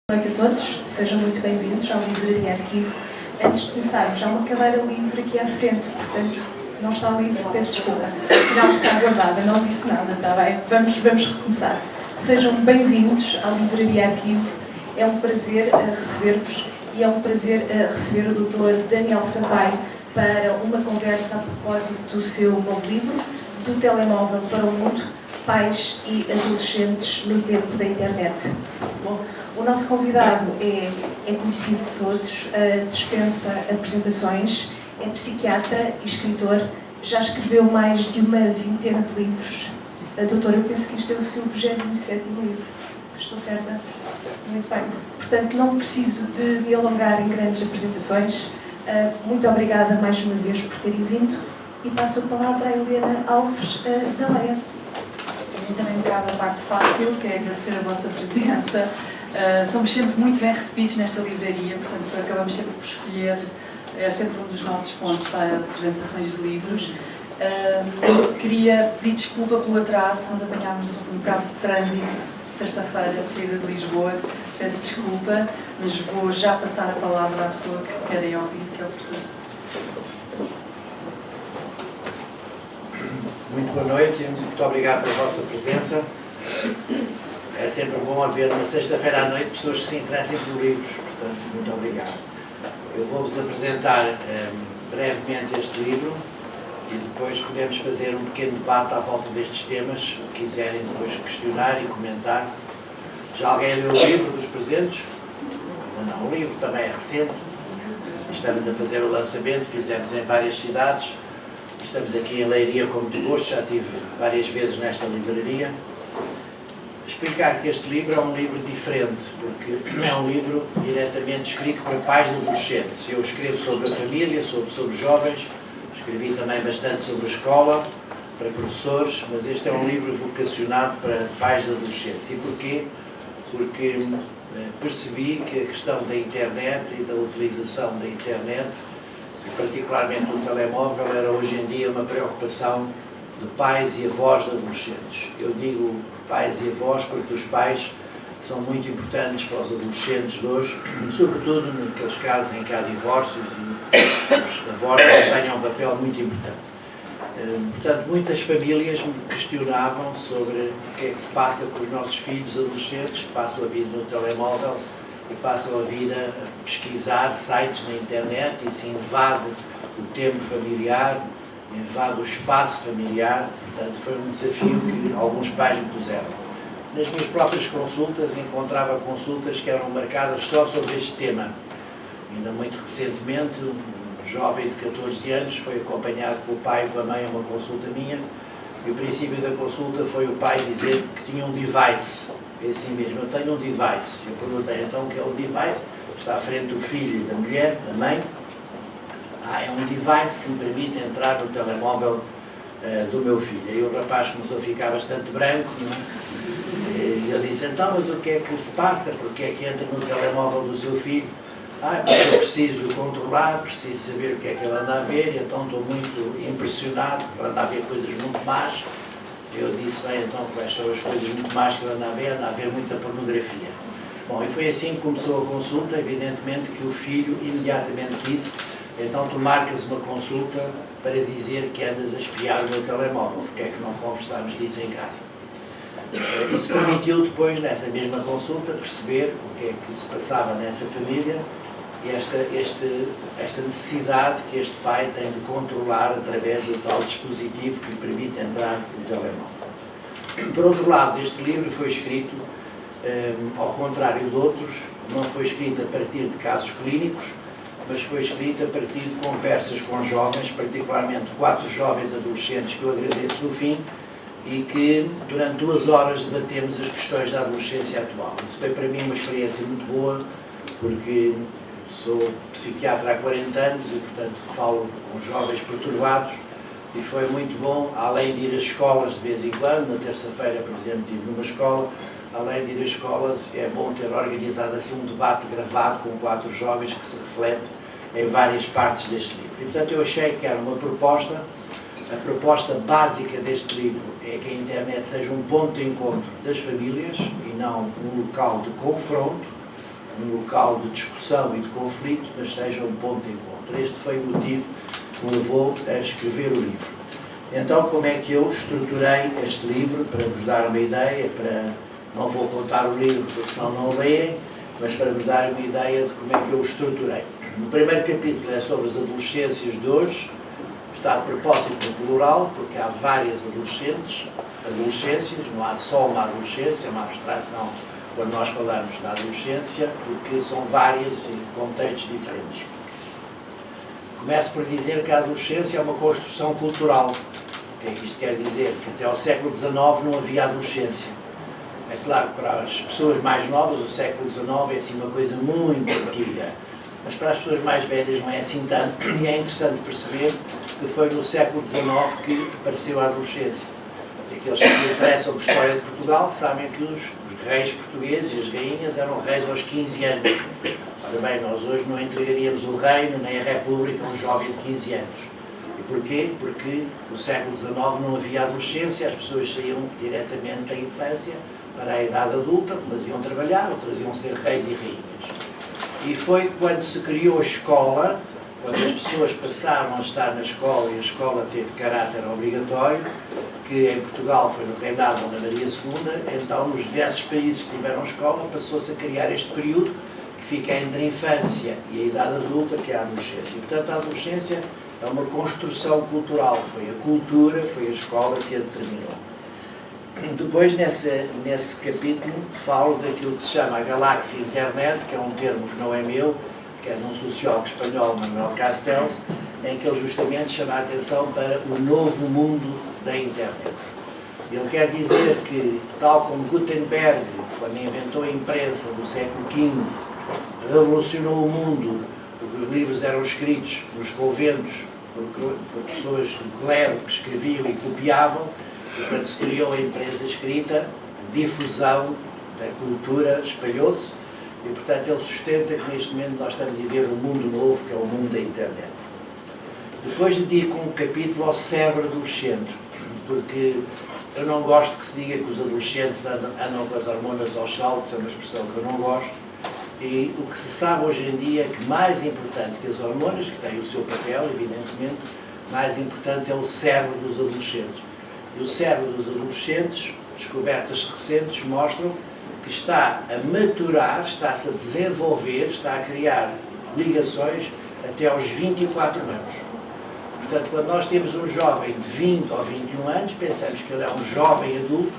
Boa noite a todos, sejam muito bem-vindos à Livraria Arquivo. Antes de começarmos, há uma cadeira livre aqui à frente, portanto, não está livre, peço desculpa. Afinal, está guardada, não disse nada, está bem? Vamos recomeçar. Sejam bem-vindos à Livraria Arquivo. É um prazer receber-vos e é um prazer receber o Dr. Daniel Sampaio para uma conversa a propósito do seu novo livro, Do Telemóvel para o Mundo, Pais e Adolescentes no Tempo da Internet. Bom, o nosso convidado é conhecido de todos, dispensa apresentações, é psiquiatra e escritor, já escreveu mais de uma vintena de livros. Doutor, eu penso que este é o seu 27º livro. Estou certa? Muito bem. Portanto, não preciso de me alongar em grandes apresentações. Muito obrigada mais uma vez por terem vindo e passo a palavra à Helena Alves da Leia. Também me cabe a parte fácil, que é agradecer a vossa presença. Somos sempre muito bem recebidos nesta livraria, portanto acabamos sempre por escolher, é sempre um dos nossos pontos para apresentações de livros. Queria pedir desculpa pelo atraso, nós apanhámos um bocado de trânsito sexta-feira de saída de Lisboa, peço desculpa, mas vou já passar a palavra à pessoa que querem ouvir, que é o professor. Muito boa noite e muito obrigado pela vossa presença. É sempre bom haver uma sexta-feira à noite pessoas que se interessem por livros, portanto, muito obrigado. Eu vou-vos apresentar brevemente este livro e depois podemos fazer um pequeno debate à volta destes temas, se quiserem depois questionar e comentar. Já alguém leu o livro dos presentes? Não, o livro também é recente. Estamos a fazer o lançamento, fizemos em várias cidades. Estamos aqui em Leiria, como de gosto, já estive várias vezes nesta livraria. Explicar que este livro é um livro diferente, porque é um livro diretamente escrito para pais de adolescentes. Eu escrevo sobre a família, sobre jovens, escrevi também bastante sobre a escola, para professores, mas este é um livro vocacionado para pais de adolescentes. E porquê? Porque percebi que a questão da internet e da utilização da internet, particularmente do telemóvel, era hoje em dia uma preocupação de pais e avós de adolescentes. Eu digo pais e avós porque os pais são muito importantes para os adolescentes de hoje, sobretudo naqueles casos em que há divórcios e os avós desempenham um papel muito importante. Portanto, muitas famílias me questionavam sobre o que é que se passa com os nossos filhos adolescentes que passam a vida no telemóvel e passam a vida a pesquisar sites na internet e se invade o tempo familiar, invade o espaço familiar. Portanto, foi um desafio que alguns pais me puseram. Nas minhas próprias consultas, encontrava consultas que eram marcadas só sobre este tema. Ainda muito recentemente, um jovem de 14 anos foi acompanhado pelo pai e pela mãe a uma consulta minha, e o princípio da consulta foi o pai dizer que tinha um device. É assim mesmo, eu tenho um device. Eu perguntei, então, o que é um device? Está à frente do filho e da mulher, da mãe. É um device que me permite entrar no telemóvel do meu filho. Aí o rapaz começou a ficar bastante branco, não é? E eu disse, então, mas o que é que se passa? Porque é que entra no telemóvel do seu filho? Porque eu preciso de controlar, preciso saber o que é que ele anda a ver, e então estou muito impressionado, porque ele anda a ver coisas muito más. Eu disse, bem, então, quais são as coisas muito más que ele anda a ver muita pornografia. Bom, e foi assim que começou a consulta, evidentemente que o filho imediatamente disse, então tu marcas uma consulta para dizer que andas a espiar o meu telemóvel, porque é que não conversámos disso em casa? Isso permitiu depois, nessa mesma consulta, perceber o que é que se passava nessa família e esta necessidade que este pai tem de controlar através do tal dispositivo que lhe permite entrar no telemóvel. Por outro lado, este livro foi escrito, ao contrário de outros, não foi escrito a partir de casos clínicos, mas foi escrito a partir de conversas com jovens, particularmente 4 jovens adolescentes que eu agradeço no fim, e que durante 2 horas debatemos as questões da adolescência atual. Isso foi para mim uma experiência muito boa, porque sou psiquiatra há 40 anos e, portanto, falo com jovens perturbados, e foi muito bom, além de ir às escolas de vez em quando. Na terça-feira, por exemplo, estive numa escola. Além de ir às escolas, é bom ter organizado assim um debate gravado com 4 jovens que se reflete em várias partes deste livro. E, portanto, eu achei que era uma proposta. A proposta básica deste livro é que a internet seja um ponto de encontro das famílias e não um local de confronto, um local de discussão e de conflito, mas seja um ponto de encontro. Este foi o motivo que me levou a escrever o livro. Então, como é que eu estruturei este livro, para vos dar uma ideia, não vou contar o livro, porque senão não o leem, mas para vos dar uma ideia de como é que eu o estruturei. O primeiro capítulo é sobre as adolescências de hoje, está de propósito no plural, porque há várias adolescências, não há só uma adolescência, é uma abstração quando nós falamos da adolescência, porque são várias em contextos diferentes. Começo por dizer que a adolescência é uma construção cultural. O que é que isto quer dizer? Que até ao século XIX não havia adolescência. É claro que para as pessoas mais novas o século XIX é assim uma coisa muito antiga, mas para as pessoas mais velhas não é assim tanto, e é interessante perceber que foi no século XIX que apareceu a adolescência. Aqueles que se interessam por história de Portugal sabem que os reis portugueses e as rainhas eram reis aos 15 anos. Ora bem, nós hoje não entregaríamos o reino nem a república a um jovem de 15 anos. E porquê? Porque no século XIX não havia adolescência, as pessoas saíam diretamente da infância para a idade adulta, umas iam trabalhar, outras iam ser reis e rainhas. E foi quando se criou a escola, quando as pessoas passaram a estar na escola e a escola teve caráter obrigatório, que em Portugal foi no reinado da Maria II, então nos diversos países que tiveram escola passou-se a criar este período que fica entre a infância e a idade adulta, que é a adolescência. E, portanto, a adolescência é uma construção cultural, foi a cultura, foi a escola que a determinou. Depois, nesse capítulo, falo daquilo que se chama a galáxia internet, que é um termo que não é meu, que é de um sociólogo espanhol, Manuel Castells, em que ele justamente chama a atenção para o novo mundo da internet. Ele quer dizer que, tal como Gutenberg, quando inventou a imprensa no século XV, revolucionou o mundo, porque os livros eram escritos nos conventos por pessoas do clero que escreviam e copiavam, e quando se criou a imprensa escrita, a difusão da cultura espalhou-se, e portanto ele sustenta que neste momento nós estamos a viver um mundo novo, que é o mundo da internet. Depois dedico um capítulo ao cérebro adolescente, porque eu não gosto que se diga que os adolescentes andam com as hormonas aos saltos, é uma expressão que eu não gosto, e o que se sabe hoje em dia é que mais importante que as hormonas, que têm o seu papel, evidentemente, mais importante é o cérebro dos adolescentes. E o cérebro dos adolescentes, descobertas recentes, mostram que está a maturar, está-se a desenvolver, está a criar ligações até aos 24 anos. Portanto, quando nós temos um jovem de 20 ou 21 anos, pensamos que ele é um jovem adulto,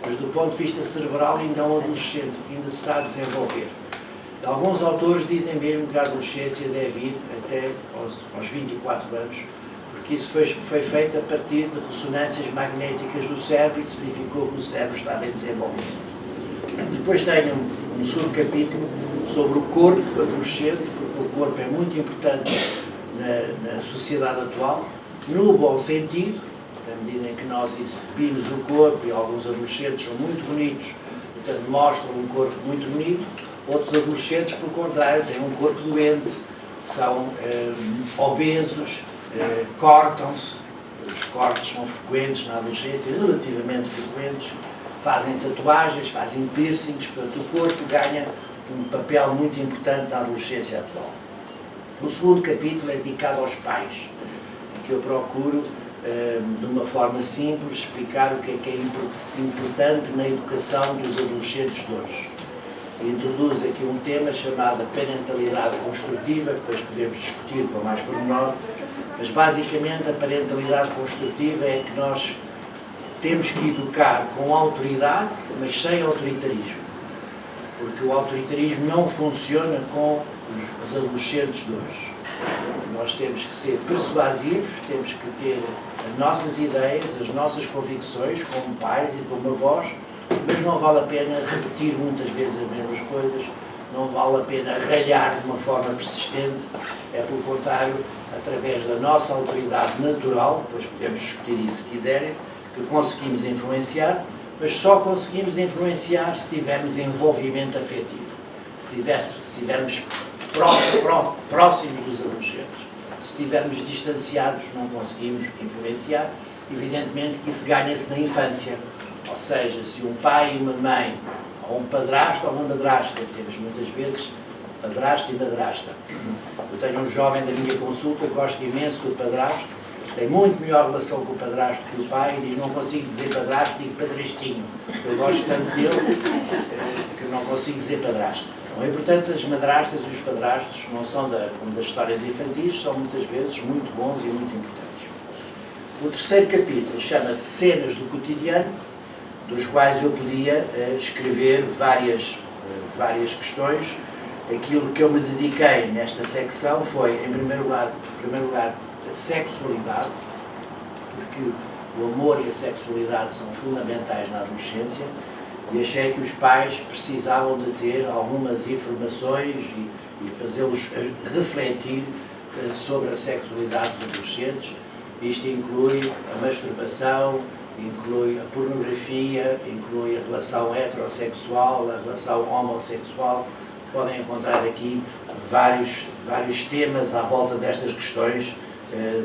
mas do ponto de vista cerebral ainda é um adolescente, que ainda se está a desenvolver. Alguns autores dizem mesmo que a adolescência deve ir até aos 24 anos, porque isso foi feito a partir de ressonâncias magnéticas do cérebro e se verificou que o cérebro estava em desenvolvimento. Depois tenho um subcapítulo sobre o corpo adolescente, porque o corpo é muito importante na sociedade atual, no bom sentido, na medida em que nós exibimos o corpo, e alguns adolescentes são muito bonitos, portanto mostram um corpo muito bonito. Outros adolescentes, pelo contrário, têm um corpo doente, são obesos, cortam-se, os cortes são frequentes na adolescência, relativamente frequentes, fazem tatuagens, fazem piercings, portanto o corpo ganha um papel muito importante na adolescência atual. O segundo capítulo é dedicado aos pais, em que eu procuro, de uma forma simples, explicar o que é importante na educação dos adolescentes de hoje. Introduz aqui um tema chamado parentalidade construtiva, que depois podemos discutir com mais pormenor, mas basicamente a parentalidade construtiva é que nós temos que educar com autoridade, mas sem autoritarismo, porque o autoritarismo não funciona com os adolescentes de hoje. Nós temos que ser persuasivos, temos que ter as nossas ideias, as nossas convicções como pais e como avós, mas não vale a pena repetir muitas vezes as mesmas coisas, não vale a pena ralhar de uma forma persistente, é pelo contrário, através da nossa autoridade natural, depois podemos discutir isso se quiserem, que conseguimos influenciar, mas só conseguimos influenciar se tivermos envolvimento afetivo, se estivermos próximos dos adolescentes. Se estivermos distanciados, não conseguimos influenciar. Evidentemente que isso ganha-se na infância. Ou seja, se um pai e uma mãe, ou um padrasto ou uma madrasta, temos muitas vezes padrasto e madrasta. Eu tenho um jovem da minha consulta que gosta imenso do padrasto, tem muito melhor relação com o padrasto que o pai, e diz: não consigo dizer padrasto, digo padrastinho. Eu gosto tanto dele que não consigo dizer padrasto. Então, é importante, as madrastas e os padrastos não são como das histórias infantis, são muitas vezes muito bons e muito importantes. O terceiro capítulo chama-se Cenas do Cotidiano, dos quais eu podia escrever várias questões. Aquilo que eu me dediquei nesta secção foi, em primeiro lugar, a sexualidade, porque o amor e a sexualidade são fundamentais na adolescência, e achei que os pais precisavam de ter algumas informações e fazê-los refletir sobre a sexualidade dos adolescentes. Isto inclui a masturbação, inclui a pornografia, inclui a relação heterossexual, a relação homossexual. Podem encontrar aqui vários temas à volta destas questões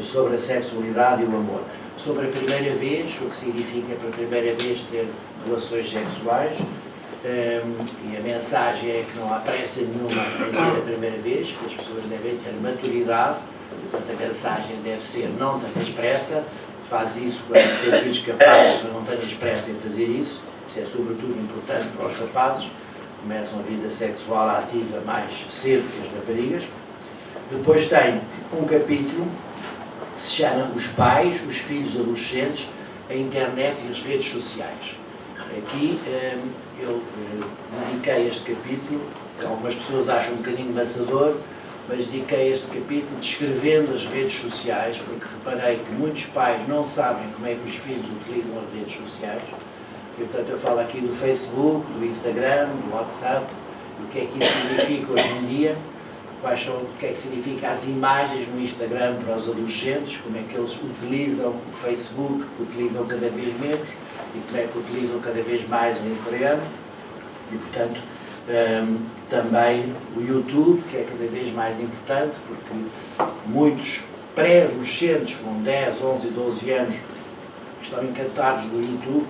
sobre a sexualidade e o amor. Sobre a primeira vez, o que significa pela primeira vez ter relações sexuais, e a mensagem é que não há pressa nenhuma em ter a primeira vez, que as pessoas devem ter maturidade, portanto a mensagem deve ser: não tenhas pressa, faz isso quando te sentires capaz, mas não tenhas pressa em fazer isso. Isso é sobretudo importante para os rapazes, que começam a vida sexual ativa mais cedo que as raparigas. Depois tem um capítulo que se chama Os Pais, os Filhos Adolescentes, a Internet e as Redes Sociais. Aqui eu dediquei este capítulo, algumas pessoas acham um bocadinho maçador, mas dediquei este capítulo descrevendo as redes sociais, porque reparei que muitos pais não sabem como é que os filhos utilizam as redes sociais. E, portanto, eu falo aqui do Facebook, do Instagram, do WhatsApp, o que é que isso significa hoje em dia, o que é que significa as imagens no Instagram para os adolescentes, como é que eles utilizam o Facebook, que utilizam cada vez menos, e como é que utilizam cada vez mais o Instagram, e, portanto, também o YouTube, que é cada vez mais importante, porque muitos pré-adolescentes com 10, 11 e 12 anos estão encantados do YouTube,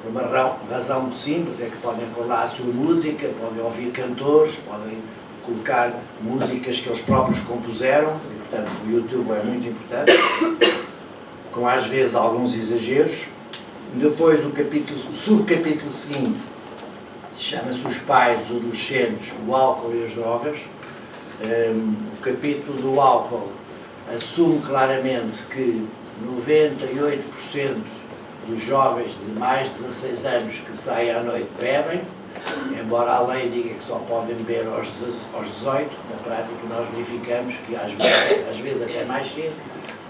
por uma razão muito simples, é que podem pôr lá a sua música, podem ouvir cantores, podem colocar músicas que eles próprios compuseram, e, portanto, o YouTube é muito importante, com às vezes alguns exageros. Depois o subcapítulo seguinte chama-se Os Pais, os Adolescentes, o Álcool e as Drogas. O capítulo do álcool assume claramente que 98% dos jovens de mais de 16 anos que saem à noite bebem, embora a lei diga que só podem beber aos 18, na prática nós verificamos que às vezes até mais cedo,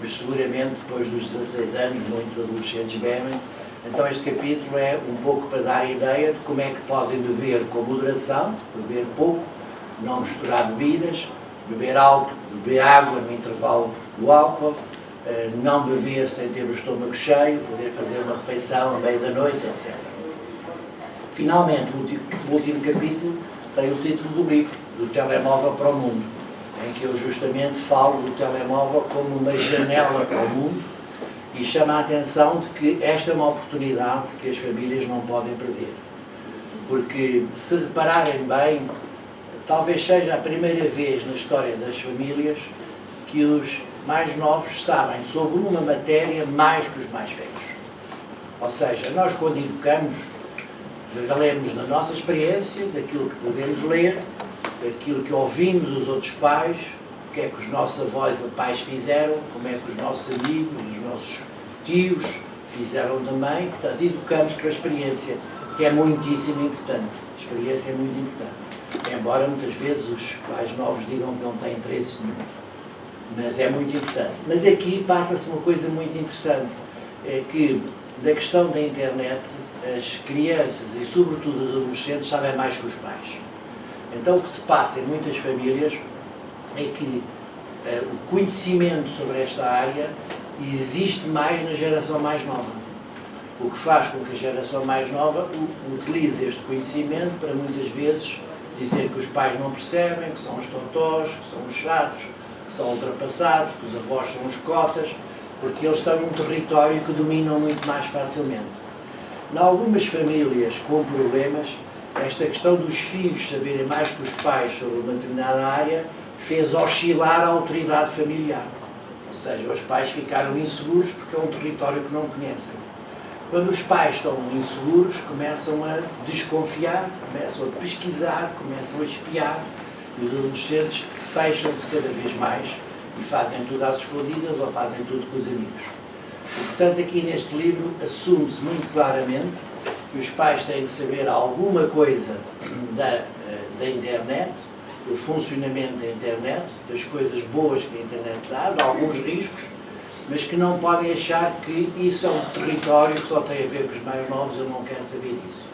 mas seguramente depois dos 16 anos muitos adolescentes bebem. Então este capítulo é um pouco para dar a ideia de como é que podem beber com moderação, beber pouco, não misturar bebidas, beber alto, beber água no intervalo do álcool, não beber sem ter o estômago cheio, poder fazer uma refeição à meia da noite, etc. Finalmente, o último capítulo tem o título do livro, Do Telemóvel para o Mundo, em que eu justamente falo do telemóvel como uma janela para o mundo e chamo a atenção de que esta é uma oportunidade que as famílias não podem perder. Porque, se repararem bem, talvez seja a primeira vez na história das famílias que os mais novos sabem sobre uma matéria mais que os mais velhos. Ou seja, nós quando educamos, valemos da nossa experiência, daquilo que podemos ler, daquilo que ouvimos os outros pais, o que é que os nossos avós e pais fizeram, como é que os nossos amigos, os nossos tios fizeram também. Portanto, educamos pela experiência, que é muitíssimo importante. A experiência é muito importante. Embora muitas vezes os pais novos digam que não têm interesse nenhum. Mas é muito importante. Mas aqui passa-se uma coisa muito interessante, é que da questão da internet, as crianças e sobretudo os adolescentes sabem mais que os pais. Então o que se passa em muitas famílias é que o conhecimento sobre esta área existe mais na geração mais nova. O que faz com que a geração mais nova utilize este conhecimento para muitas vezes dizer que os pais não percebem, que são os totós, que são os chatos, que são ultrapassados, que os avós são os cotas, porque eles estão num território que dominam muito mais facilmente. Em algumas famílias com problemas, esta questão dos filhos saberem mais que os pais sobre uma determinada área fez oscilar a autoridade familiar. Ou seja, os pais ficaram inseguros porque é um território que não conhecem. Quando os pais estão inseguros, começam a desconfiar, começam a pesquisar, começam a espiar, e os adolescentes fecham-se cada vez mais e fazem tudo às escondidas ou fazem tudo com os amigos. E, portanto, aqui neste livro assume-se muito claramente que os pais têm que saber alguma coisa da internet, do funcionamento da internet, das coisas boas que a internet dá, de alguns riscos, mas que não podem achar que isso é um território que só tem a ver com os mais novos, eu não quero saber disso.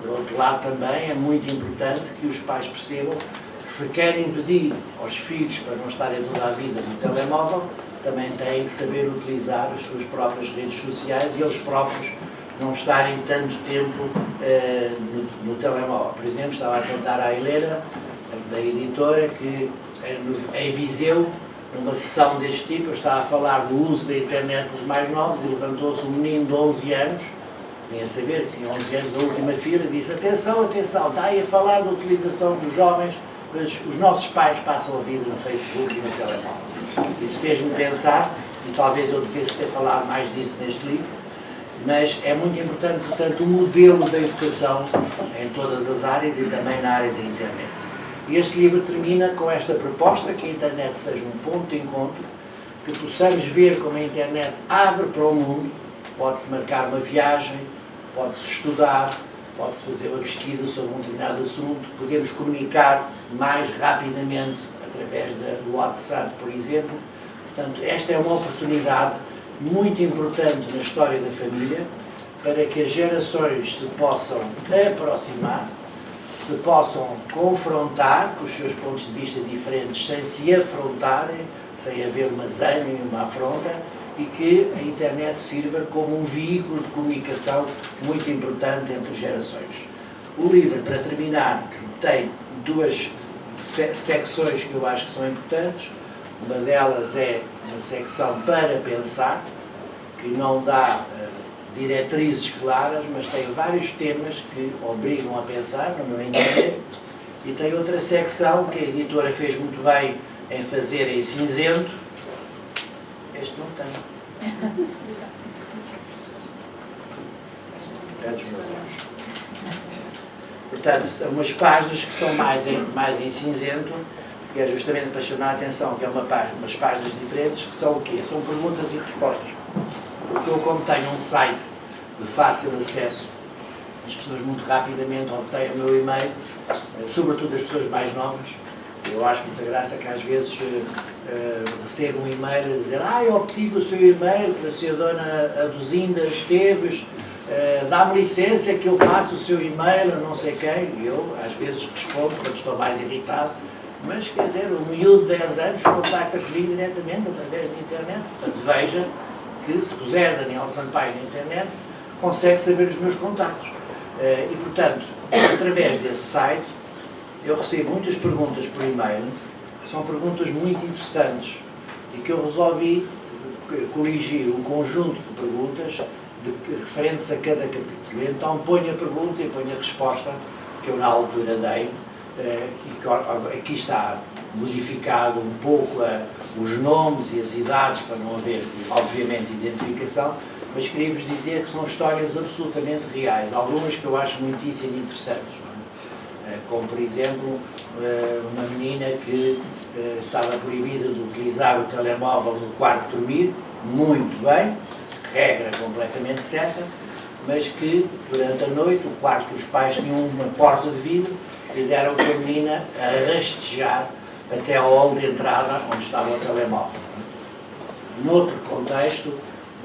Por outro lado, também é muito importante que os pais percebam que se querem pedir aos filhos para não estarem toda a vida no telemóvel, também têm que saber utilizar as suas próprias redes sociais e eles próprios não estarem tanto tempo no telemóvel. Por exemplo, estava a contar à Helena, da editora, que em Viseu, numa sessão deste tipo, eu estava a falar do uso da internet pelos mais novos e levantou-se um menino de 11 anos, vinha a saber que tinha 11 anos, da última fila, e disse: atenção, atenção, está aí a falar da utilização dos jovens, mas os nossos pais passam a vida no Facebook e no telemóvel. Isso fez-me pensar, e talvez eu devesse ter falado mais disso neste livro, mas é muito importante, portanto, o modelo da educação em todas as áreas e também na área da internet. E este livro termina com esta proposta, que a internet seja um ponto de encontro, que possamos ver como a internet abre para o mundo, pode-se marcar uma viagem, pode-se estudar, pode-se fazer uma pesquisa sobre um determinado assunto, podemos comunicar mais rapidamente através do WhatsApp, por exemplo. Portanto, esta é uma oportunidade muito importante na história da família para que as gerações se possam aproximar, se possam confrontar com os seus pontos de vista diferentes sem se afrontarem, sem haver uma zanha e uma afronta, e que a internet sirva como um veículo de comunicação muito importante entre gerações. O livro, para terminar, tem duas secções que eu acho que são importantes. Uma delas é uma secção para pensar, que não dá diretrizes claras, mas tem vários temas que obrigam a pensar, no meu entender, e tem outra secção que a editora fez muito bem em fazer em cinzento. Este não tem. É dos meus olhos. Portanto, umas páginas que estão mais em cinzento, que é justamente para chamar a atenção, que é umas páginas diferentes, que são o quê? São perguntas e respostas. Porque eu, como tenho um site de fácil acesso, as pessoas muito rapidamente obtêm o meu e-mail, sobretudo as pessoas mais novas. Eu acho muita graça que às vezes recebo um e-mail a dizer: eu obtive o seu e-mail para ser a dona Aduzinda Esteves, dá-me licença que eu passo o seu e-mail a não sei quem. E eu às vezes respondo quando estou mais irritado, mas quer dizer, um miúdo de 10 anos contacta comigo diretamente através da internet. Portanto, veja que se puser Daniel Sampaio na internet, consegue saber os meus contactos. E portanto, através desse site, eu recebo muitas perguntas por e-mail, que são perguntas muito interessantes e que eu resolvi coligir um conjunto de perguntas referentes a cada capítulo. Então ponho a pergunta e ponho a resposta que eu na altura dei, e aqui está modificado um pouco os nomes e as idades para não haver, obviamente, identificação, mas queria-vos dizer que são histórias absolutamente reais, algumas que eu acho muitíssimo interessantes, não é? Como, por exemplo, uma menina que estava proibida de utilizar o telemóvel no quarto de dormir, muito bem, regra completamente certa, mas que durante a noite o quarto dos pais tinha uma porta de vidro e deram com a menina a rastejar até ao hall de entrada onde estava o telemóvel. Noutro contexto,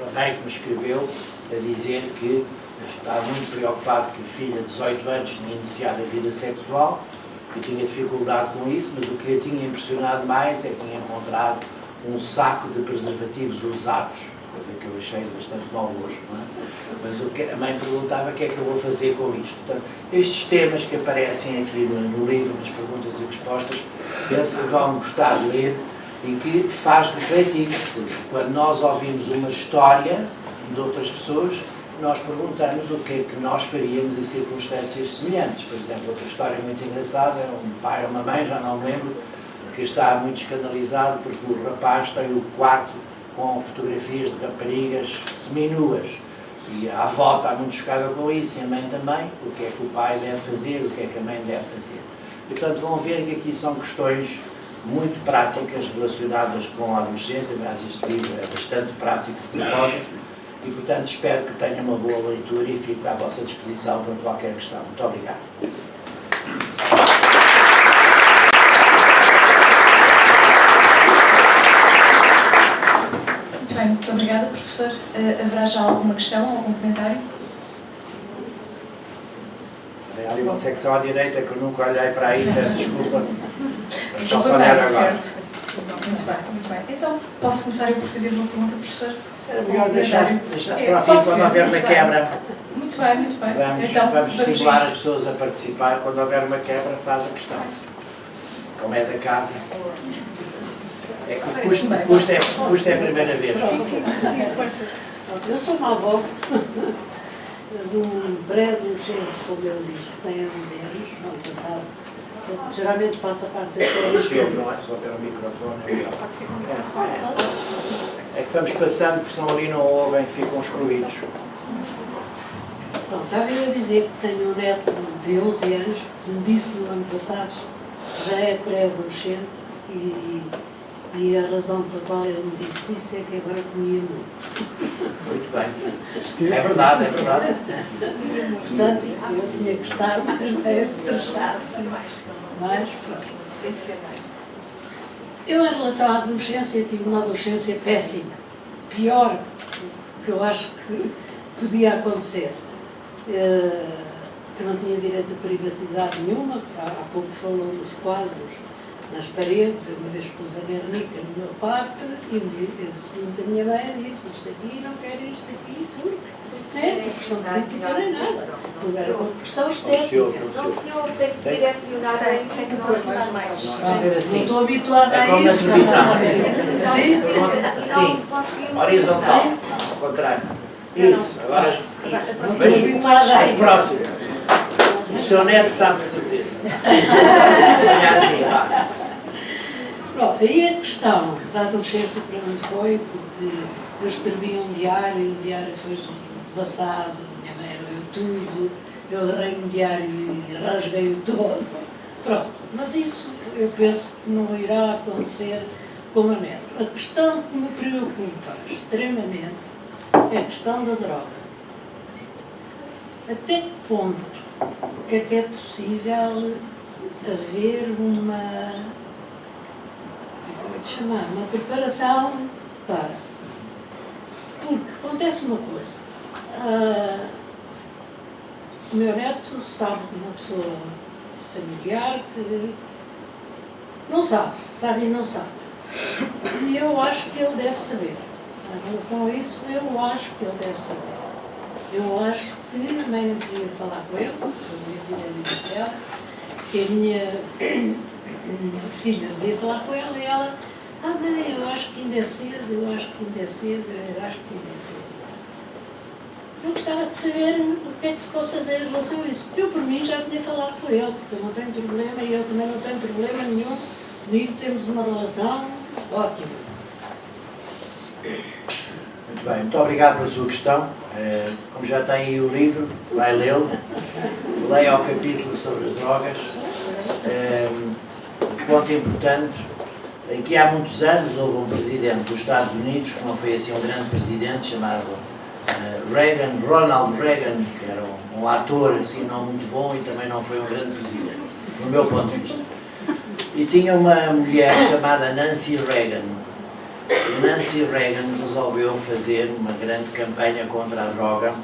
o rei que me escreveu a dizer que estava muito preocupado que a filha de 18 anos tinha iniciado a vida sexual e tinha dificuldade com isso, mas o que a tinha impressionado mais é que tinha encontrado um saco de preservativos usados, coisa que eu achei bastante mau gosto, não é? Mas a mãe perguntava o que é que eu vou fazer com isto. Portanto, estes temas que aparecem aqui no livro, nas perguntas e respostas, penso que vão gostar de ler e que faz refletir, porque quando nós ouvimos uma história de outras pessoas, nós perguntamos o que é que nós faríamos em circunstâncias semelhantes. Por exemplo, outra história muito engraçada, um pai ou uma mãe, já não me lembro, que está muito escandalizado porque o rapaz tem o quarto com fotografias de raparigas seminuas. E a avó está muito chocada com isso, e a mãe também, o que é que o pai deve fazer, o que é que a mãe deve fazer. E, portanto, vão ver que aqui são questões muito práticas relacionadas com a adolescência, mas este livro é bastante prático de propósito, e, portanto, espero que tenha uma boa leitura e fico à vossa disposição para qualquer questão. Muito obrigado. Muito bem, muito obrigada, professor. Haverá já alguma questão, algum comentário? Há ali uma secção à direita que eu nunca olhei para aí, peço desculpa. Mas Já posso foi olhar bem, agora. certo. Muito bem, muito bem. Então, posso começar eu por fazer uma pergunta, professor? Era melhor deixar para o fim, pode quando ser, houver uma muito bem. quebra. Muito bem, muito bem. Vamos Então, estimular as isso. pessoas a participar. Quando houver uma quebra, faz a questão. Como é da casa. É que o custo é a primeira vez. Sim, força. Eu sou uma avó de um pré-adolescente, como ele diz, que tem 11 anos, no ano passado. Geralmente passa parte da Se ouve, não é? Se houver um microfone, é melhor. Pode ser com o microfone. É que vamos passando, porque senão ali não ouvem, ficam excluídos. Pronto, estava eu a dizer que tenho um neto de 11 anos, que me disse no ano passado, já é pré-adolescente, e a razão pela qual ele me disse isso é que agora comia muito. Muito bem. É verdade, é verdade. Portanto, eu tinha que estar mais bem fechado. Sim, mais. Mais? Sim, tem de ser mais. Eu, em relação à adolescência, tive uma adolescência péssima. Pior que eu acho que podia acontecer. Eu não tinha direito a privacidade nenhuma, há pouco falou dos quadros nas paredes. Eu uma vez pus a Guernica no meu quarto e me disse, a minha mãe disse, isto aqui, não quero isto aqui, porque não é por questão política nem nada, porque era por questão estética. Tem que aproximar mais. Vamos dizer Não assim. estou habituada É a como na isso. televisão. Sim? Sim. Horizontal. Ao contrário. Isso. Agora. Estou habituada a As isso. próximas. O seu neto sabe de certeza. Olha assim, vá. Pronto, aí a questão da adolescência para mim foi porque eu escrevi um diário, o diário foi devassado, minha mãe leu tudo, eu agarrei no diário e rasguei-o todo. Pronto, mas isso eu penso que não irá acontecer com a neto. A questão que me preocupa extremamente é a questão da droga. Até que ponto é que é possível haver uma preparação para. Porque acontece uma coisa. O meu neto sabe de uma pessoa familiar que não sabe e não sabe. E eu acho que ele deve saber. Em relação a isso, eu acho que ele deve saber. Eu acho que a mãe devia falar com ele, porque a minha filha é divorciada, que a minha filha devia falar com ela e ela, mãe, eu acho que ainda é cedo, eu acho que ainda é cedo, eu acho que ainda é cedo. Eu gostava de saber o que é que se pode fazer em relação a isso. Eu, por mim, já tinha falado com ele, porque eu não tenho problema e ele também não tem problema nenhum. Comigo temos uma relação ótima. Muito bem, muito obrigado pela sua questão. Como já tem aí o livro, vai lê-lo. Leia o capítulo sobre as drogas. Ponto importante, que há muitos anos houve um presidente dos Estados Unidos, que não foi assim um grande presidente, chamado Reagan, Ronald Reagan, que era um ator assim não muito bom e também não foi um grande presidente, no meu ponto de vista. E tinha uma mulher chamada Nancy Reagan. E Nancy Reagan resolveu fazer uma grande campanha contra a droga,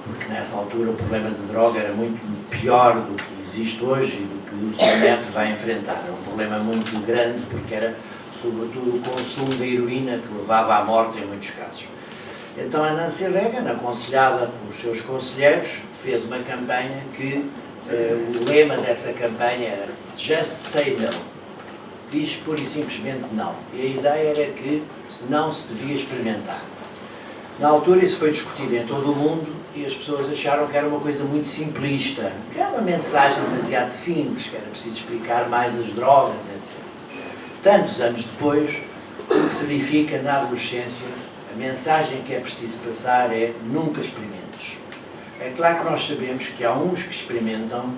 porque nessa altura o problema de droga era muito pior do que existe hoje e do que o seu neto vai enfrentar. Era um problema muito grande, porque era sobretudo o consumo de heroína que levava à morte em muitos casos. Então a Nancy Reagan, aconselhada pelos seus conselheiros, fez uma campanha que o lema dessa campanha era Just Say No. Diz pura e simplesmente não. E a ideia era que não se devia experimentar. Na altura isso foi discutido em todo o mundo e as pessoas acharam que era uma coisa muito simplista, que era uma mensagem demasiado simples, que era preciso explicar mais as drogas, etc. Tantos anos depois, o que se verifica na adolescência, a mensagem que é preciso passar é: nunca experimentes. É claro que nós sabemos que há uns que experimentam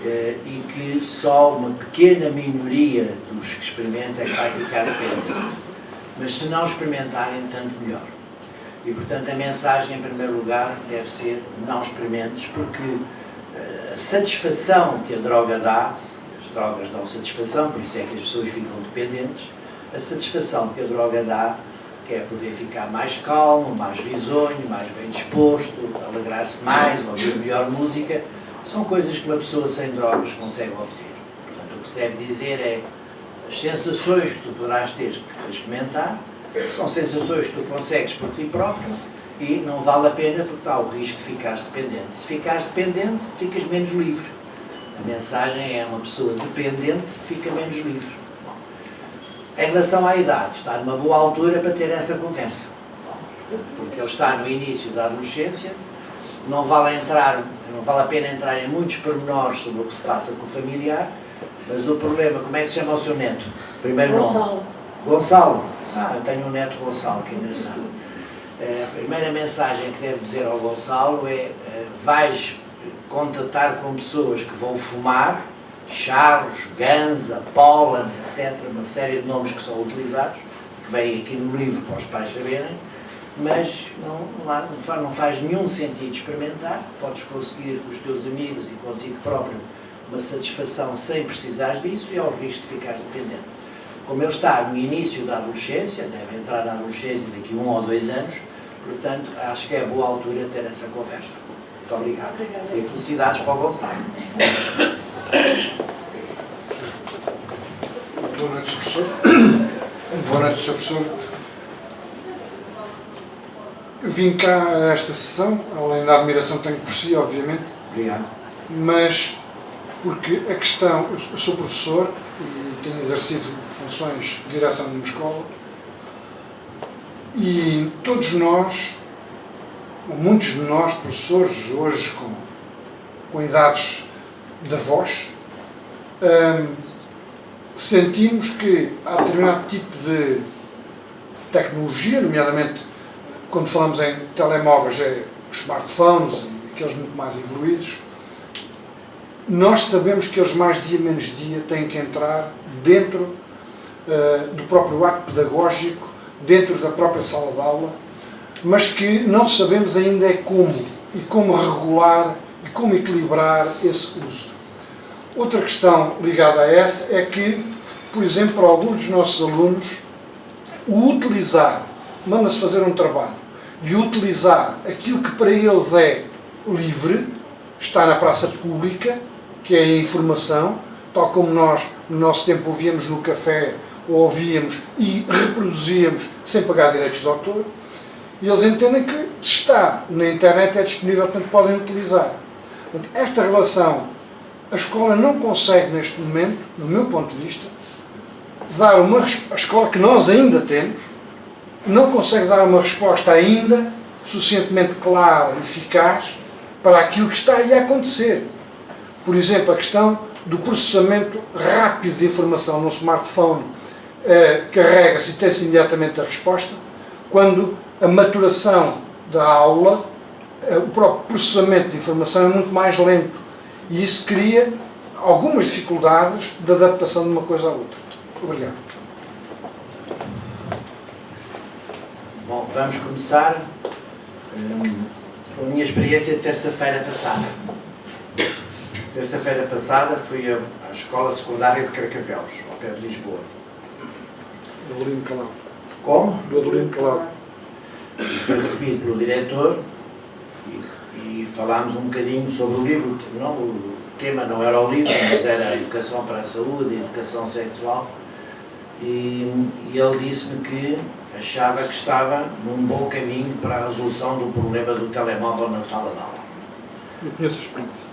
e que só uma pequena minoria dos que experimentam é que vai ficar dependente. Mas se não experimentarem, tanto melhor. E, portanto, a mensagem, em primeiro lugar, deve ser: não experimentes, porque a satisfação que a droga dá, as drogas dão satisfação, por isso é que as pessoas ficam dependentes, a satisfação que a droga dá, que é poder ficar mais calmo, mais risonho, mais bem disposto, alegrar-se mais, ouvir melhor música, são coisas que uma pessoa sem drogas consegue obter. Portanto, o que se deve dizer é: as sensações que tu poderás ter a experimentar são sensações que tu consegues por ti próprio e não vale a pena porque há o risco de ficares dependente. Se ficares dependente, ficas menos livre. A mensagem é: uma pessoa dependente fica menos livre. Bom, em relação à idade, está numa boa altura para ter essa conversa, porque ele está no início da adolescência, não vale a pena entrar em muitos pormenores sobre o que se passa com o familiar, mas o problema, como é que se chama o seu neto? Primeiro Gonçalo. nome? Gonçalo. Ah, eu tenho um neto Gonçalo, que engraçado. A primeira mensagem que deve dizer ao Gonçalo é: vais contatar com pessoas que vão fumar, charros, ganza, pólen, etc., uma série de nomes que são utilizados, que vêm aqui no livro para os pais saberem, mas não faz nenhum sentido experimentar. Podes conseguir com os teus amigos e contigo próprio uma satisfação sem precisares disso e ao risco de ficares dependente. Como ele está no início da adolescência, deve entrar na adolescência daqui a 1 ou 2 anos, portanto, acho que é boa altura ter essa conversa. Muito obrigado. Obrigada. E felicidades para o Gonçalo. Boa noite, professor. Boa noite, professor. Eu vim cá a esta sessão, além da admiração que tenho por si, obviamente, Obrigado. mas porque a questão, eu sou professor e tenho exercido funções de direção de uma escola e todos nós, ou muitos de nós, professores, hoje com idades de avós, sentimos que há determinado tipo de tecnologia, nomeadamente quando falamos em telemóveis, os smartphones e aqueles muito mais evoluídos, nós sabemos que eles mais dia menos dia têm que entrar dentro do próprio ato pedagógico, dentro da própria sala de aula, mas que não sabemos ainda é como regular e como equilibrar esse uso. Outra questão ligada a essa é que, por exemplo, para alguns dos nossos alunos, o utilizar, manda-se fazer um trabalho, e utilizar aquilo que para eles é livre, está na praça pública, que é a informação, tal como nós, no nosso tempo, ouvíamos no café, ou ouvíamos e reproduzíamos sem pagar direitos de autor, e eles entendem que se está na internet é disponível, portanto podem utilizar. Portanto, esta relação, a escola não consegue neste momento, no meu ponto de vista, dar a escola que nós ainda temos, não consegue dar uma resposta ainda suficientemente clara e eficaz para aquilo que está aí a acontecer. Por exemplo, a questão do processamento rápido de informação no smartphone, carrega-se e tem-se imediatamente a resposta, quando a maturação da aula, o próprio processamento de informação é muito mais lento. E isso cria algumas dificuldades de adaptação de uma coisa à outra. Obrigado. Bom, vamos começar com a minha experiência de terça-feira passada. Terça-feira passada fui à escola secundária de Carcavelos, ao pé de Lisboa. Do Adelino Calado. Como? Do Adelino Calado. Fui recebido pelo diretor e falámos um bocadinho sobre o livro. Não, o tema não era o livro, mas era a educação para a saúde, a educação sexual. E ele disse-me que achava que estava num bom caminho para a resolução do problema do telemóvel na sala de aula. Eu conheço a experiência.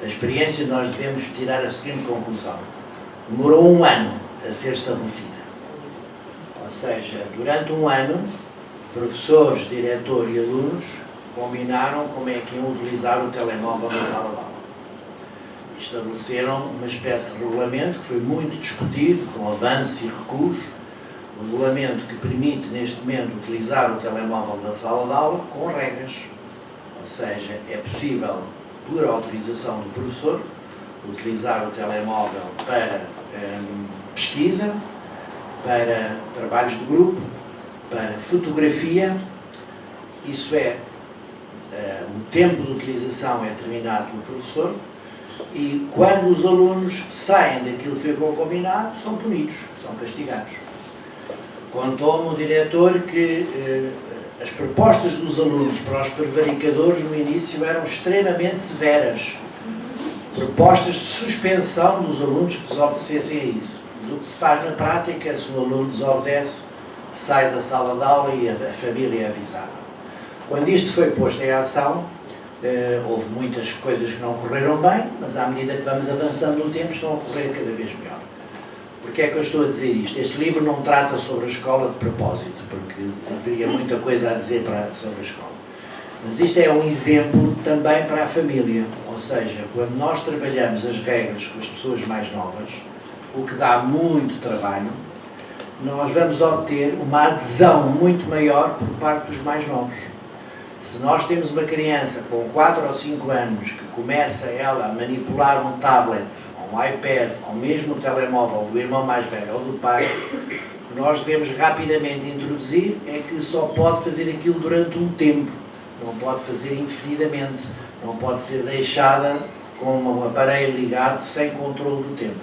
Da experiência nós devemos tirar a seguinte conclusão. Demorou 1 ano a ser estabelecida. Ou seja, durante 1 ano Professores, diretor e alunos combinaram como é que iam utilizar o telemóvel na sala de aula. Estabeleceram uma espécie de regulamento que foi muito discutido, com avanços e recuos, um regulamento que permite, neste momento, utilizar o telemóvel na sala de aula com regras. Ou seja, é possível, por autorização do professor, utilizar o telemóvel para pesquisa, para trabalhos de grupo, para fotografia. Isso é, o tempo de utilização é determinado pelo professor, e quando os alunos saem daquilo que ficou combinado, são punidos, são castigados. Contou-me o diretor que as propostas dos alunos para os prevaricadores no início eram extremamente severas. Propostas de suspensão dos alunos que desobedecessem a isso. Mas o que se faz na prática, se o aluno desobedece, sai da sala de aula e a família é avisada. Quando isto foi posto em ação, houve muitas coisas que não correram bem, mas à medida que vamos avançando no tempo estão a correr cada vez melhor. Porquê é que eu estou a dizer isto? Este livro não trata sobre a escola de propósito, porque haveria muita coisa a dizer sobre a escola. Mas isto é um exemplo também para a família, ou seja, quando nós trabalhamos as regras com as pessoas mais novas, o que dá muito trabalho, nós vamos obter uma adesão muito maior por parte dos mais novos. Se nós temos uma criança com 4 ou 5 anos que começa ela a manipular um tablet, ou um iPad, ou mesmo o telemóvel do irmão mais velho ou do pai, o que nós devemos rapidamente introduzir é que só pode fazer aquilo durante um tempo, não pode fazer indefinidamente, não pode ser deixada com um aparelho ligado sem controle do tempo.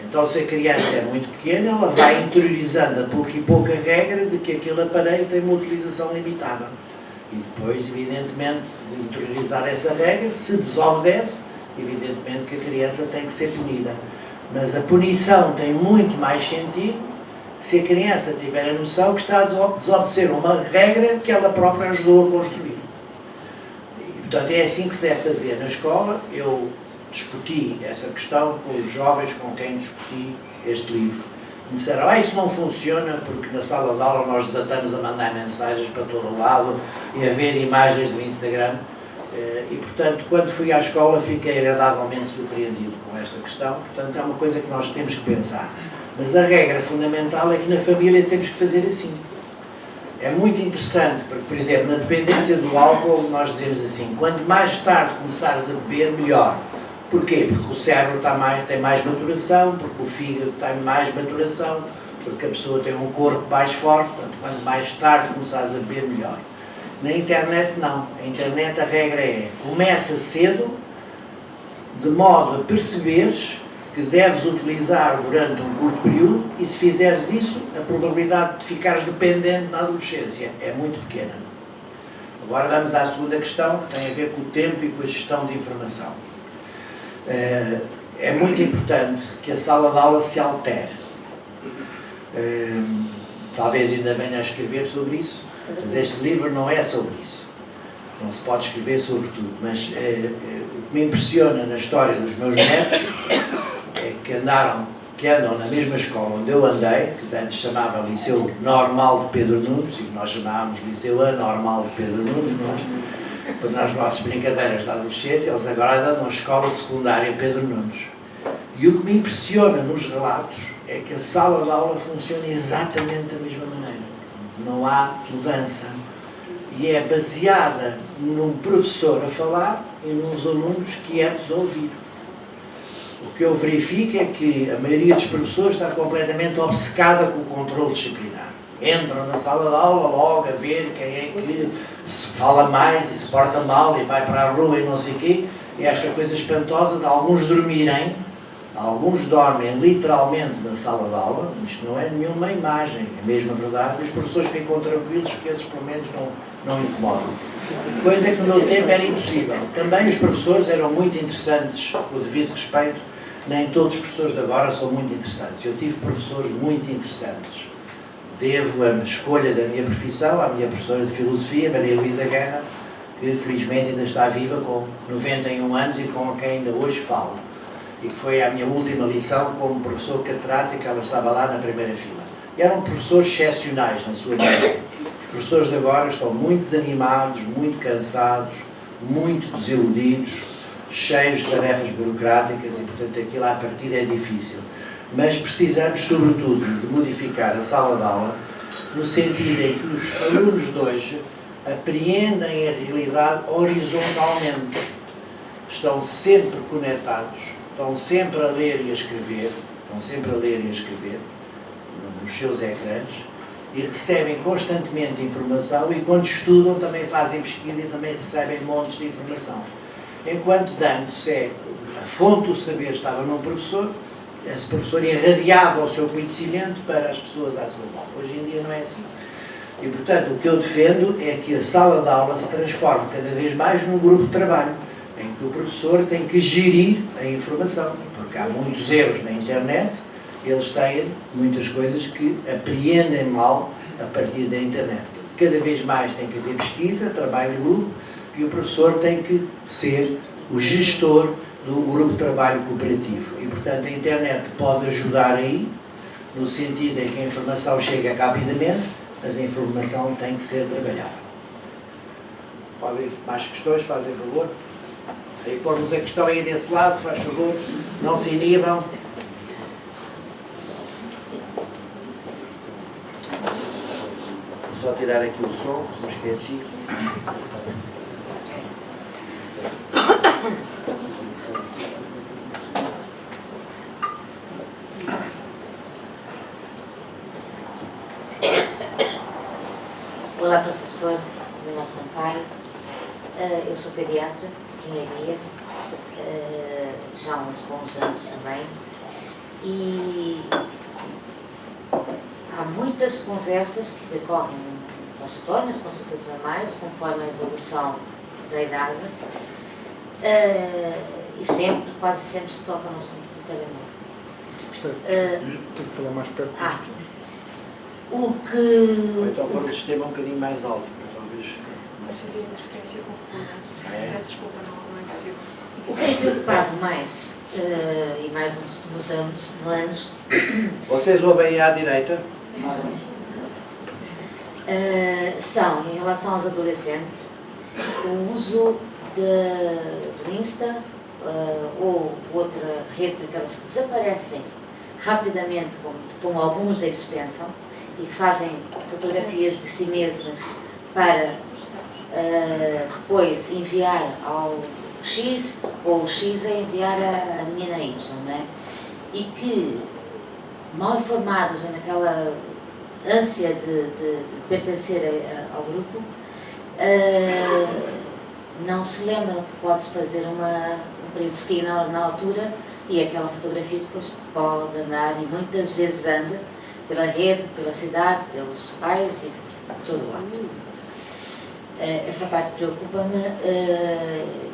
Então, se a criança é muito pequena, ela vai interiorizando a pouco e pouco a regra de que aquele aparelho tem uma utilização limitada. E depois, evidentemente, de interiorizar essa regra, se desobedece, evidentemente que a criança tem que ser punida. Mas a punição tem muito mais sentido se a criança tiver a noção que está a desobedecer uma regra que ela própria ajudou a construir. E, portanto, é assim que se deve fazer na escola. Eu discuti essa questão com os jovens com quem discuti este livro. Me disseram, isso não funciona porque na sala de aula nós desatamos a mandar mensagens para todo o lado e a ver imagens do Instagram. E, portanto, quando fui à escola fiquei agradavelmente surpreendido com esta questão. Portanto, é uma coisa que nós temos que pensar. Mas a regra fundamental é que na família temos que fazer assim. É muito interessante, porque, por exemplo, na dependência do álcool, nós dizemos assim, quanto mais tarde começares a beber, melhor. Porquê? Porque o cérebro tem mais maturação, porque o fígado tem mais maturação, porque a pessoa tem um corpo mais forte, portanto, quanto mais tarde começares a beber, melhor. Na internet, não. Na internet a regra é, começa cedo, de modo a perceberes que deves utilizar durante um curto período, e se fizeres isso, a probabilidade de ficares dependente na adolescência é muito pequena. Agora vamos à segunda questão, que tem a ver com o tempo e com a gestão de informação. É muito importante que a sala de aula se altere. Talvez ainda venha a escrever sobre isso, mas este livro não é sobre isso. Não se pode escrever sobre tudo, mas o que me impressiona na história dos meus netos é que andam na mesma escola onde eu andei, que antes chamava Liceu Normal de Pedro Nunes, e que nós chamávamos Liceu Anormal de Pedro Nunes, nas nossas brincadeiras da adolescência. Eles agora andam na escola secundária Pedro Nunes. E o que me impressiona nos relatos é que a sala de aula funciona exatamente da mesma maneira. Não há mudança. E é baseada num professor a falar e nos alunos quietos a ouvir. O que eu verifico é que a maioria dos professores está completamente obcecada com o controle disciplinar. Entram na sala de aula logo a ver quem é que se fala mais e se porta mal e vai para a rua e não sei o quê. E esta coisa espantosa de alguns dormirem, alguns dormem literalmente na sala de aula. Isto não é nenhuma imagem, é mesmo verdade. Os professores ficam tranquilos que esses pelo menos não incomodam. Coisa que no meu tempo era impossível. Também os professores eram muito interessantes, com o devido respeito. Nem todos os professores de agora são muito interessantes. Eu tive professores muito interessantes. Devo a escolha da minha profissão à minha professora de Filosofia, Maria Luísa Guerra, que felizmente ainda está viva com 91 anos e com quem ainda hoje falo. E que foi a minha última lição como professor catedrático, ela estava lá na primeira fila. E eram professores excepcionais na sua matéria. professores de agora estão muito desanimados, muito cansados, muito desiludidos, cheios de tarefas burocráticas e, portanto, aquilo à partida é difícil. Mas precisamos, sobretudo, de modificar a sala de aula no sentido em que os alunos de hoje apreendem a realidade horizontalmente. Estão sempre conectados, estão sempre a ler e a escrever, nos seus ecrãs, e recebem constantemente informação, e quando estudam também fazem pesquisa e também recebem montes de informação. Enquanto antes a fonte do saber estava num professor, esse professor irradiava o seu conhecimento para as pessoas à sua volta. Hoje em dia não é assim. E, portanto, o que eu defendo é que a sala de aula se transforme cada vez mais num grupo de trabalho, em que o professor tem que gerir a informação, porque há muitos erros na internet, eles têm muitas coisas que apreendem mal a partir da internet. Cada vez mais tem que haver pesquisa, trabalho de grupo, e o professor tem que ser o gestor do grupo de trabalho cooperativo. E, portanto, a internet pode ajudar aí, no sentido em que a informação chega rapidamente, mas a informação tem que ser trabalhada. Podem haver mais questões, fazem favor. Aí pormos a questão aí desse lado, faz favor, não se inibam. Vou só tirar aqui o som, me esqueci. Olá, professor Daniel Sampaio. Eu sou pediatra em Leiria, já há uns bons anos também, e há muitas conversas que decorrem no consultório, nas consultas normais, conforme a evolução da idade, e sempre, quase sempre se toca no assunto do telemóvel. Tenho que falar mais perto. O que... Ou então pôr o sistema um bocadinho mais alto, talvez. Para fazer interferência com a coluna. Peço desculpa, não é possível. O que tem preocupado mais, e mais nos últimos anos... Vocês ouvem aí à direita? São, em relação aos adolescentes, o uso do Insta ou outra rede daquelas que desaparecem rapidamente, como alguns deles pensam, e que fazem fotografias de si mesmas para depois enviar ao X, ou o X a enviar a menina Y, não é? E que, mal informados naquela ânsia de pertencer ao grupo, não se lembram que pode-se fazer um print screen na altura, e aquela fotografia depois pode andar, e muitas vezes anda, pela rede, pela cidade, pelos pais e por todo lado. Essa parte preocupa-me,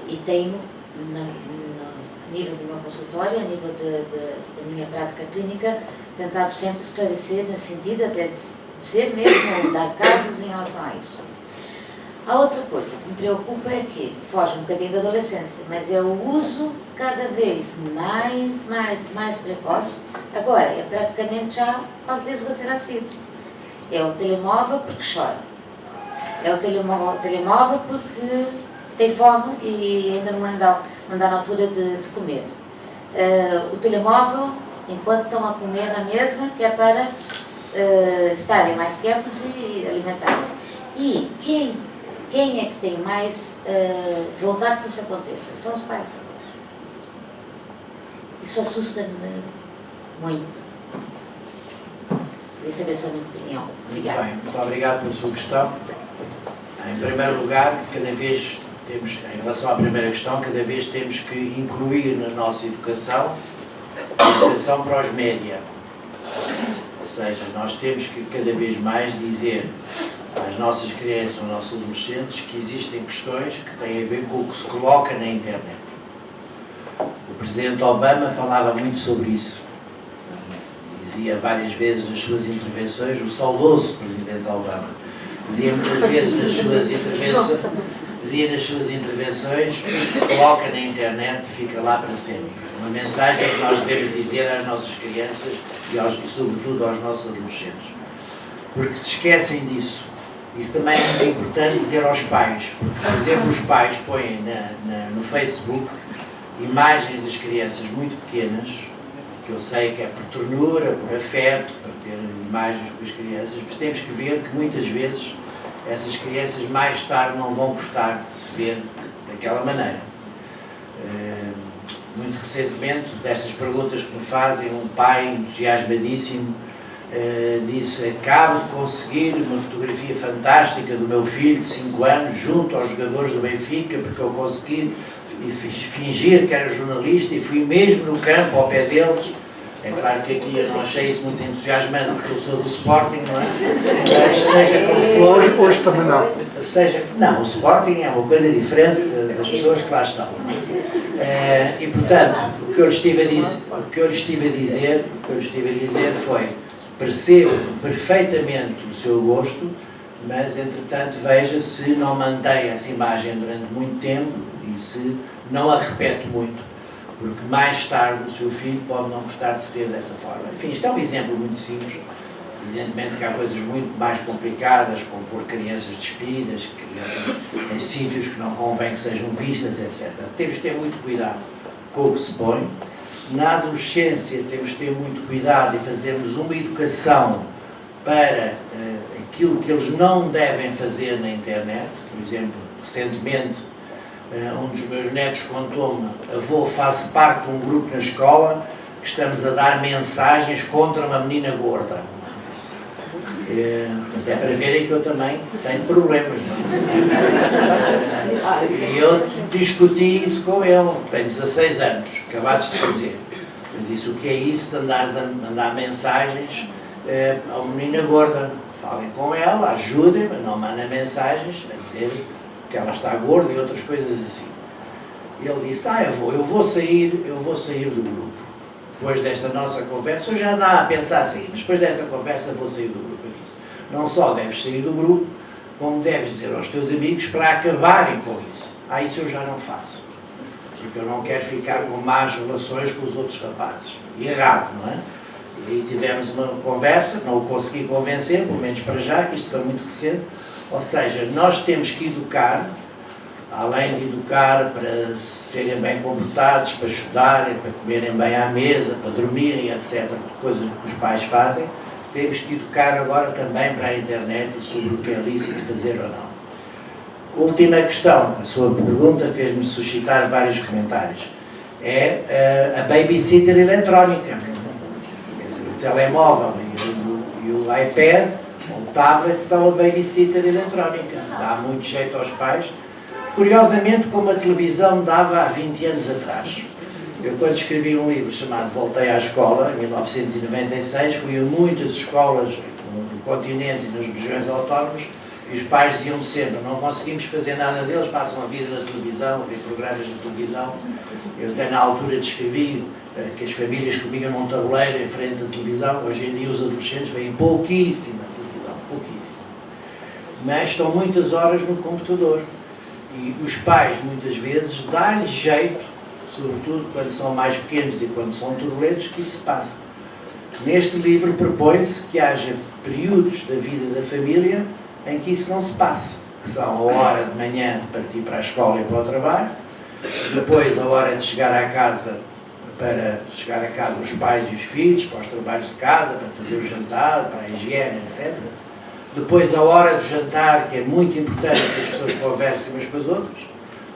e tenho, a nível do meu consultório, a nível da minha prática clínica, tentado sempre esclarecer nesse sentido, até de ser mesmo, dar casos em relação a isso. A outra coisa que me preocupa é que foge um bocadinho da adolescência, mas é o uso cada vez mais precoce. Agora, é praticamente já quase desde o recém-nascido. É o telemóvel porque chora. É o telemóvel porque tem fome e ainda não anda na altura de comer. O telemóvel enquanto estão a comer na mesa, que é para estarem mais quietos e alimentados. E quem é que tem mais vontade que isso aconteça? São os pais. Isso assusta-me muito. Queria saber a sua opinião. Obrigada. Muito bem, muito obrigado pela sua questão. Em primeiro lugar, cada vez temos, em relação à primeira questão, cada vez temos que incluir na nossa educação a educação para os média. Ou seja, nós temos que cada vez mais dizer às nossas crianças, aos nossos adolescentes, que existem questões que têm a ver com o que se coloca na internet. O Presidente Obama falava muito sobre isso. Dizia várias vezes nas suas intervenções, o saudoso Presidente Obama, dizia muitas vezes nas suas intervenções, o que se coloca na internet fica lá para sempre. Uma mensagem que nós devemos dizer às nossas crianças e sobretudo aos nossos adolescentes. Porque se esquecem disso Isso também é muito importante dizer aos pais, porque, por exemplo, os pais põem no Facebook imagens das crianças muito pequenas, que eu sei que é por ternura, por afeto, para ter imagens com as crianças, mas temos que ver que muitas vezes essas crianças mais tarde não vão gostar de se ver daquela maneira. Muito recentemente, destas perguntas que me fazem, um pai entusiasmadíssimo disse: acabo de conseguir uma fotografia fantástica do meu filho de 5 anos junto aos jogadores do Benfica, porque eu consegui fingir que era jornalista e fui mesmo no campo ao pé deles. É claro que aqui eu não achei isso muito entusiasmante, porque eu sou do Sporting, não é? Mas seja como for... Hoje também não. Não, o Sporting é uma coisa diferente das pessoas que lá estão. E, portanto, o que eu lhes estive a dizer foi: percebo perfeitamente o seu gosto, mas, entretanto, veja se não mantém essa imagem durante muito tempo e se não a repete muito, porque mais tarde o seu filho pode não gostar de se ver dessa forma. Enfim, isto é um exemplo muito simples. Evidentemente que há coisas muito mais complicadas, como pôr crianças despidas, crianças em sítios que não convém que sejam vistas, etc. Temos de ter muito cuidado com o que se põe. Na adolescência temos de ter muito cuidado e fazermos uma educação para aquilo que eles não devem fazer na internet. Por exemplo, recentemente um dos meus netos contou-me: avô, faço parte de um grupo na escola que estamos a dar mensagens contra uma menina gorda. Até para verem que eu também tenho problemas. E eu discuti isso com ele, tem 16 anos, acabados de fazer. Eu disse: o que é isso de andares a mandar mensagens a uma menina gorda? Falem com ela, ajudem-me, não mandem mensagens a dizer que ela está gorda e outras coisas assim. E ele disse: eu vou sair do grupo. Depois desta nossa conversa, eu já andava a pensar assim, mas depois desta conversa vou sair do grupo. Eu disse: não só deves sair do grupo, como deves dizer aos teus amigos para acabarem com isso. Isso eu já não faço, porque eu não quero ficar com más relações com os outros rapazes. E errado, não é? E aí tivemos uma conversa, não o consegui convencer, pelo menos para já, que isto foi muito recente. Ou seja, nós temos que educar, além de educar para serem bem comportados, para estudarem, para comerem bem à mesa, para dormirem, etc., coisas que os pais fazem, temos que educar agora também para a internet e sobre o que é lícito fazer ou não. Última questão, a sua pergunta fez-me suscitar vários comentários. É a babysitter eletrónica. Quer dizer, o telemóvel e o iPad, o tablet, são a babysitter eletrónica. Dá muito jeito aos pais. Curiosamente, como a televisão dava há 20 anos atrás. Eu, quando escrevi um livro chamado Voltei à Escola, em 1996, fui a muitas escolas no continente e nas regiões autónomas, e os pais diziam-me sempre: não conseguimos fazer nada deles, passam a vida na televisão, a ver programas na televisão. Eu até na altura descrevi que as famílias comiam num tabuleiro em frente à televisão. Hoje em dia os adolescentes veem pouquíssima televisão, pouquíssima. Mas estão muitas horas no computador. E os pais, muitas vezes, dão-lhes jeito, sobretudo quando são mais pequenos e quando são turbulentos, que isso se passa. Neste livro propõe-se que haja períodos da vida da família em que isso não se passe, que são a hora de manhã de partir para a escola e para o trabalho, depois a hora de chegar à casa, para chegar a casa os pais e os filhos, para os trabalhos de casa, para fazer o jantar, para a higiene, etc. Depois a hora do jantar, que é muito importante que as pessoas conversem umas com as outras.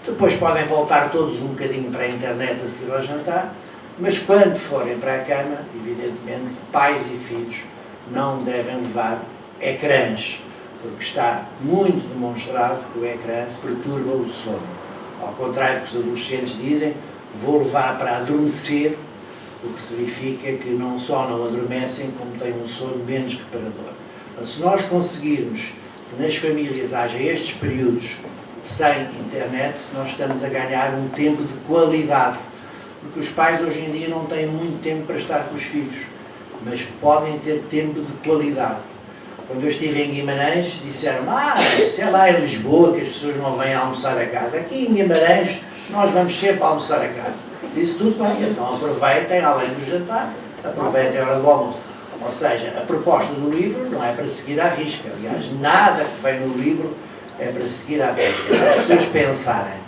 Depois podem voltar todos um bocadinho para a internet a seguir ao jantar, mas quando forem para a cama, evidentemente, pais e filhos não devem levar ecrãs, porque está muito demonstrado que o ecrã perturba o sono. Ao contrário do que os adolescentes dizem, vou levar para adormecer, o que significa que não só não adormecem, como têm um sono menos reparador. Mas se nós conseguirmos que nas famílias haja estes períodos sem internet, nós estamos a ganhar um tempo de qualidade, porque os pais hoje em dia não têm muito tempo para estar com os filhos, mas podem ter tempo de qualidade. Quando eu estive em Guimarães, disseram: se é lá em Lisboa que as pessoas não vêm almoçar a casa. Aqui em Guimarães nós vamos sempre almoçar a casa. Disse: tudo bem, então aproveitem, além do jantar, aproveitem a hora do almoço. Ou seja, a proposta do livro não é para seguir à risca. Aliás, nada que vem no livro é para seguir à risca. As pessoas pensarem.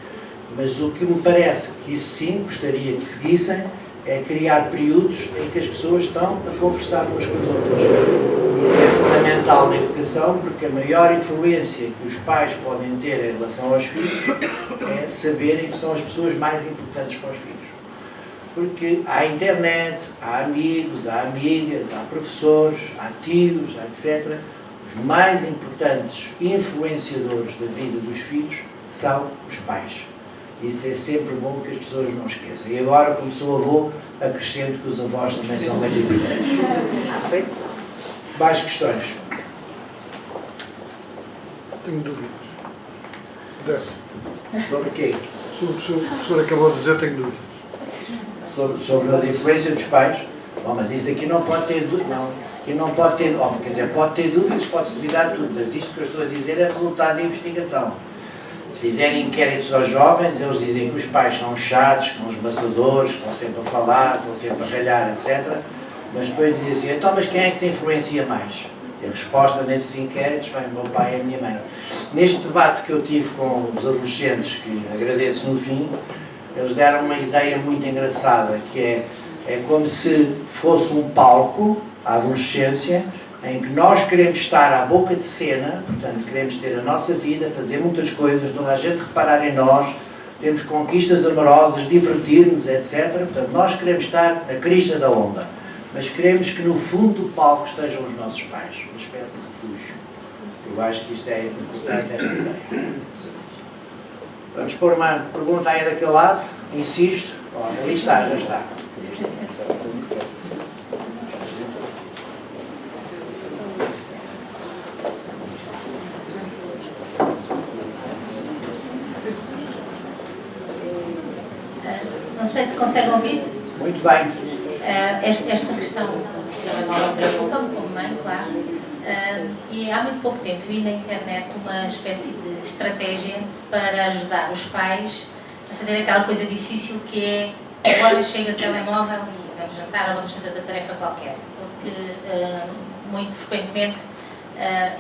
Mas o que me parece que isso sim gostaria que seguissem é criar períodos em que as pessoas estão a conversar umas com as outras. Isso é fundamental na educação, porque a maior influência que os pais podem ter em relação aos filhos é saberem que são as pessoas mais importantes para os filhos. Porque há internet, há amigos, há amigas, há professores, há tios, etc. Os mais importantes influenciadores da vida dos filhos são os pais. Isso é sempre bom que as pessoas não esqueçam. E agora, como sou avô, acrescento que os avós também são muito importantes. Mais questões? Tenho dúvidas. Dessa. Sobre quê? Sobre o que o professor acabou de dizer, tenho dúvidas. Sobre a influência dos pais? Bom, mas isso aqui não pode ter dúvidas. Não. Aqui não pode ter, quer dizer, pode ter dúvidas, pode-se duvidar de tudo, mas isto que eu estou a dizer é resultado de investigação. Se fizerem inquéritos aos jovens, eles dizem que os pais são chatos, que são os maçadores, que estão sempre a falar, estão sempre a ralhar, etc. Mas depois dizem assim, então, mas quem é que te influencia mais? E a resposta nesses inquéritos vem, meu pai e a minha mãe. Neste debate que eu tive com os adolescentes, que agradeço no fim, eles deram uma ideia muito engraçada, que é como se fosse um palco, a adolescência, em que nós queremos estar à boca de cena, portanto, queremos ter a nossa vida, fazer muitas coisas, toda a gente reparar em nós, temos conquistas amorosas, divertir-nos, etc. Portanto, nós queremos estar na crista da onda, mas queremos que no fundo do palco estejam os nossos pais, uma espécie de refúgio. Eu acho que isto é importante, esta ideia. Vamos pôr uma pergunta aí daquele lado, insisto. Ali está, já está. Não sei se consegue ouvir. Muito bem. Esta questão do telemóvel preocupa-me, como mãe, claro. E há muito pouco tempo vi na internet uma espécie de estratégia para ajudar os pais a fazer aquela coisa difícil que é agora chega o telemóvel e vamos jantar ou vamos fazer outra tarefa qualquer. Porque muito frequentemente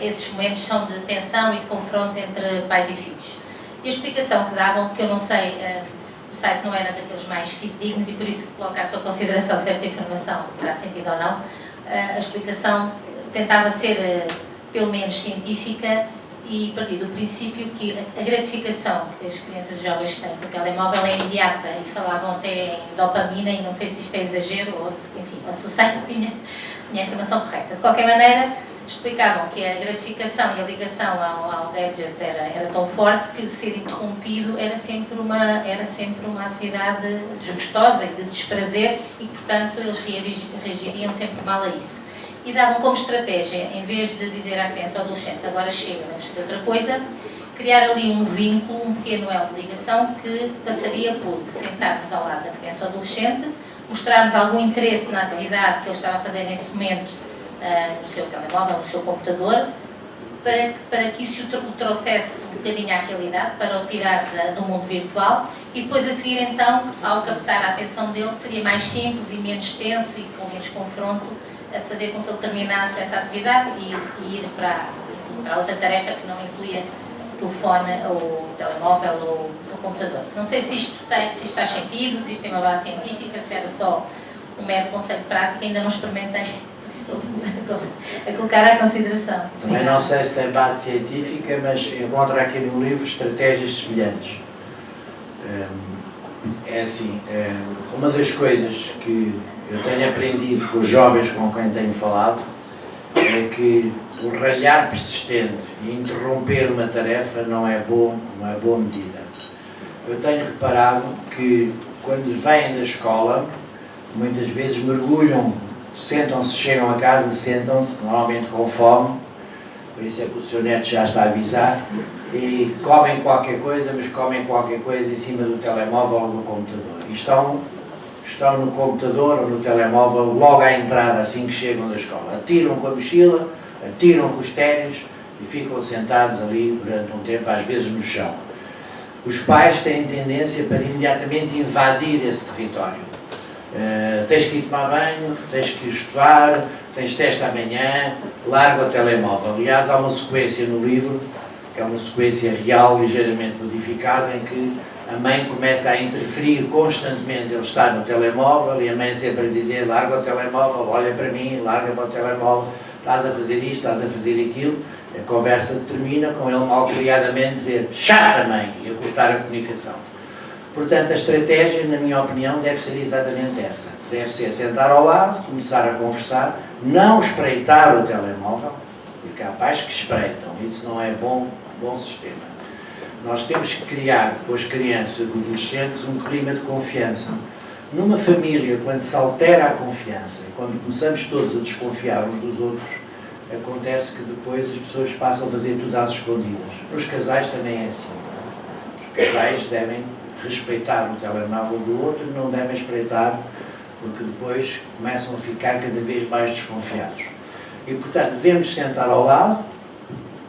esses momentos são de tensão e de confronto entre pais e filhos. E a explicação que davam, que eu não sei, o site não era daqueles mais fidedignos e por isso coloco à sua consideração se esta informação terá sentido ou não, a explicação tentava ser pelo menos científica e partir do princípio que a gratificação que as crianças jovens têm com o telemóvel é imediata e falavam até em dopamina e não sei se isto é exagero ou se, enfim, ou se o site tinha a informação correta. De qualquer maneira, explicavam que a gratificação e a ligação ao gadget era tão forte que ser interrompido era sempre uma atividade desgostosa e de desprazer e, portanto, eles reagiriam sempre mal a isso. E davam como estratégia, em vez de dizer à criança ou adolescente, agora chega, vamos fazer outra coisa, criar ali um vínculo, um pequeno elo de ligação que passaria por sentarmos ao lado da criança ou adolescente, mostrarmos algum interesse na atividade que ele estava a fazer nesse momento no seu telemóvel, no seu computador, para que isso o trouxesse um bocadinho à realidade, para o tirar do mundo virtual e depois a seguir então, ao captar a atenção dele, seria mais simples e menos tenso e com menos confronto, a fazer com que ele terminasse essa atividade e ir para outra tarefa que não incluía o telefone, ou o telemóvel ou o computador. Não sei se isto faz sentido, se isto tem uma base científica, se era só um mero conceito prático, ainda não experimentei, por isso estou a colocar à consideração. Também não sei se tem base científica, mas encontro aqui no livro estratégias semelhantes. É assim, uma das coisas que eu tenho aprendido com os jovens com quem tenho falado é que o ralhar persistente e interromper uma tarefa não é boa medida. Eu tenho reparado que quando vêm da escola, muitas vezes mergulham, sentam-se, chegam a casa, sentam-se, normalmente com fome, por isso é que o Sr. Neto já está a avisar, e comem qualquer coisa, mas comem qualquer coisa em cima do telemóvel ou do computador. E estão no computador ou no telemóvel logo à entrada, assim que chegam da escola. Atiram com a mochila, atiram com os ténis e ficam sentados ali durante um tempo, às vezes no chão. Os pais têm tendência para imediatamente invadir esse território. Tens que ir tomar banho, tens que estudar, tens teste amanhã, larga o telemóvel. Aliás, há uma sequência no livro, que é uma sequência real, ligeiramente modificada, em que a mãe começa a interferir constantemente, ele está no telemóvel e a mãe sempre a dizer, larga o telemóvel, olha para mim, larga para o telemóvel, estás a fazer isto, estás a fazer aquilo. A conversa termina com ele malcriadamente dizer, chata mãe, e a cortar a comunicação. Portanto, a estratégia, na minha opinião, deve ser exatamente essa. Deve ser sentar ao lado, começar a conversar, não espreitar o telemóvel, porque há pais que espreitam, isso não é bom sistema. Nós temos que criar com as crianças e adolescentes um clima de confiança. Numa família, quando se altera a confiança, e quando começamos todos a desconfiar uns dos outros, acontece que depois as pessoas passam a fazer tudo às escondidas. Nos casais também é assim. Os casais devem respeitar o telemóvel do outro e não devem espreitar, porque depois começam a ficar cada vez mais desconfiados. E, portanto, devemos sentar ao lado,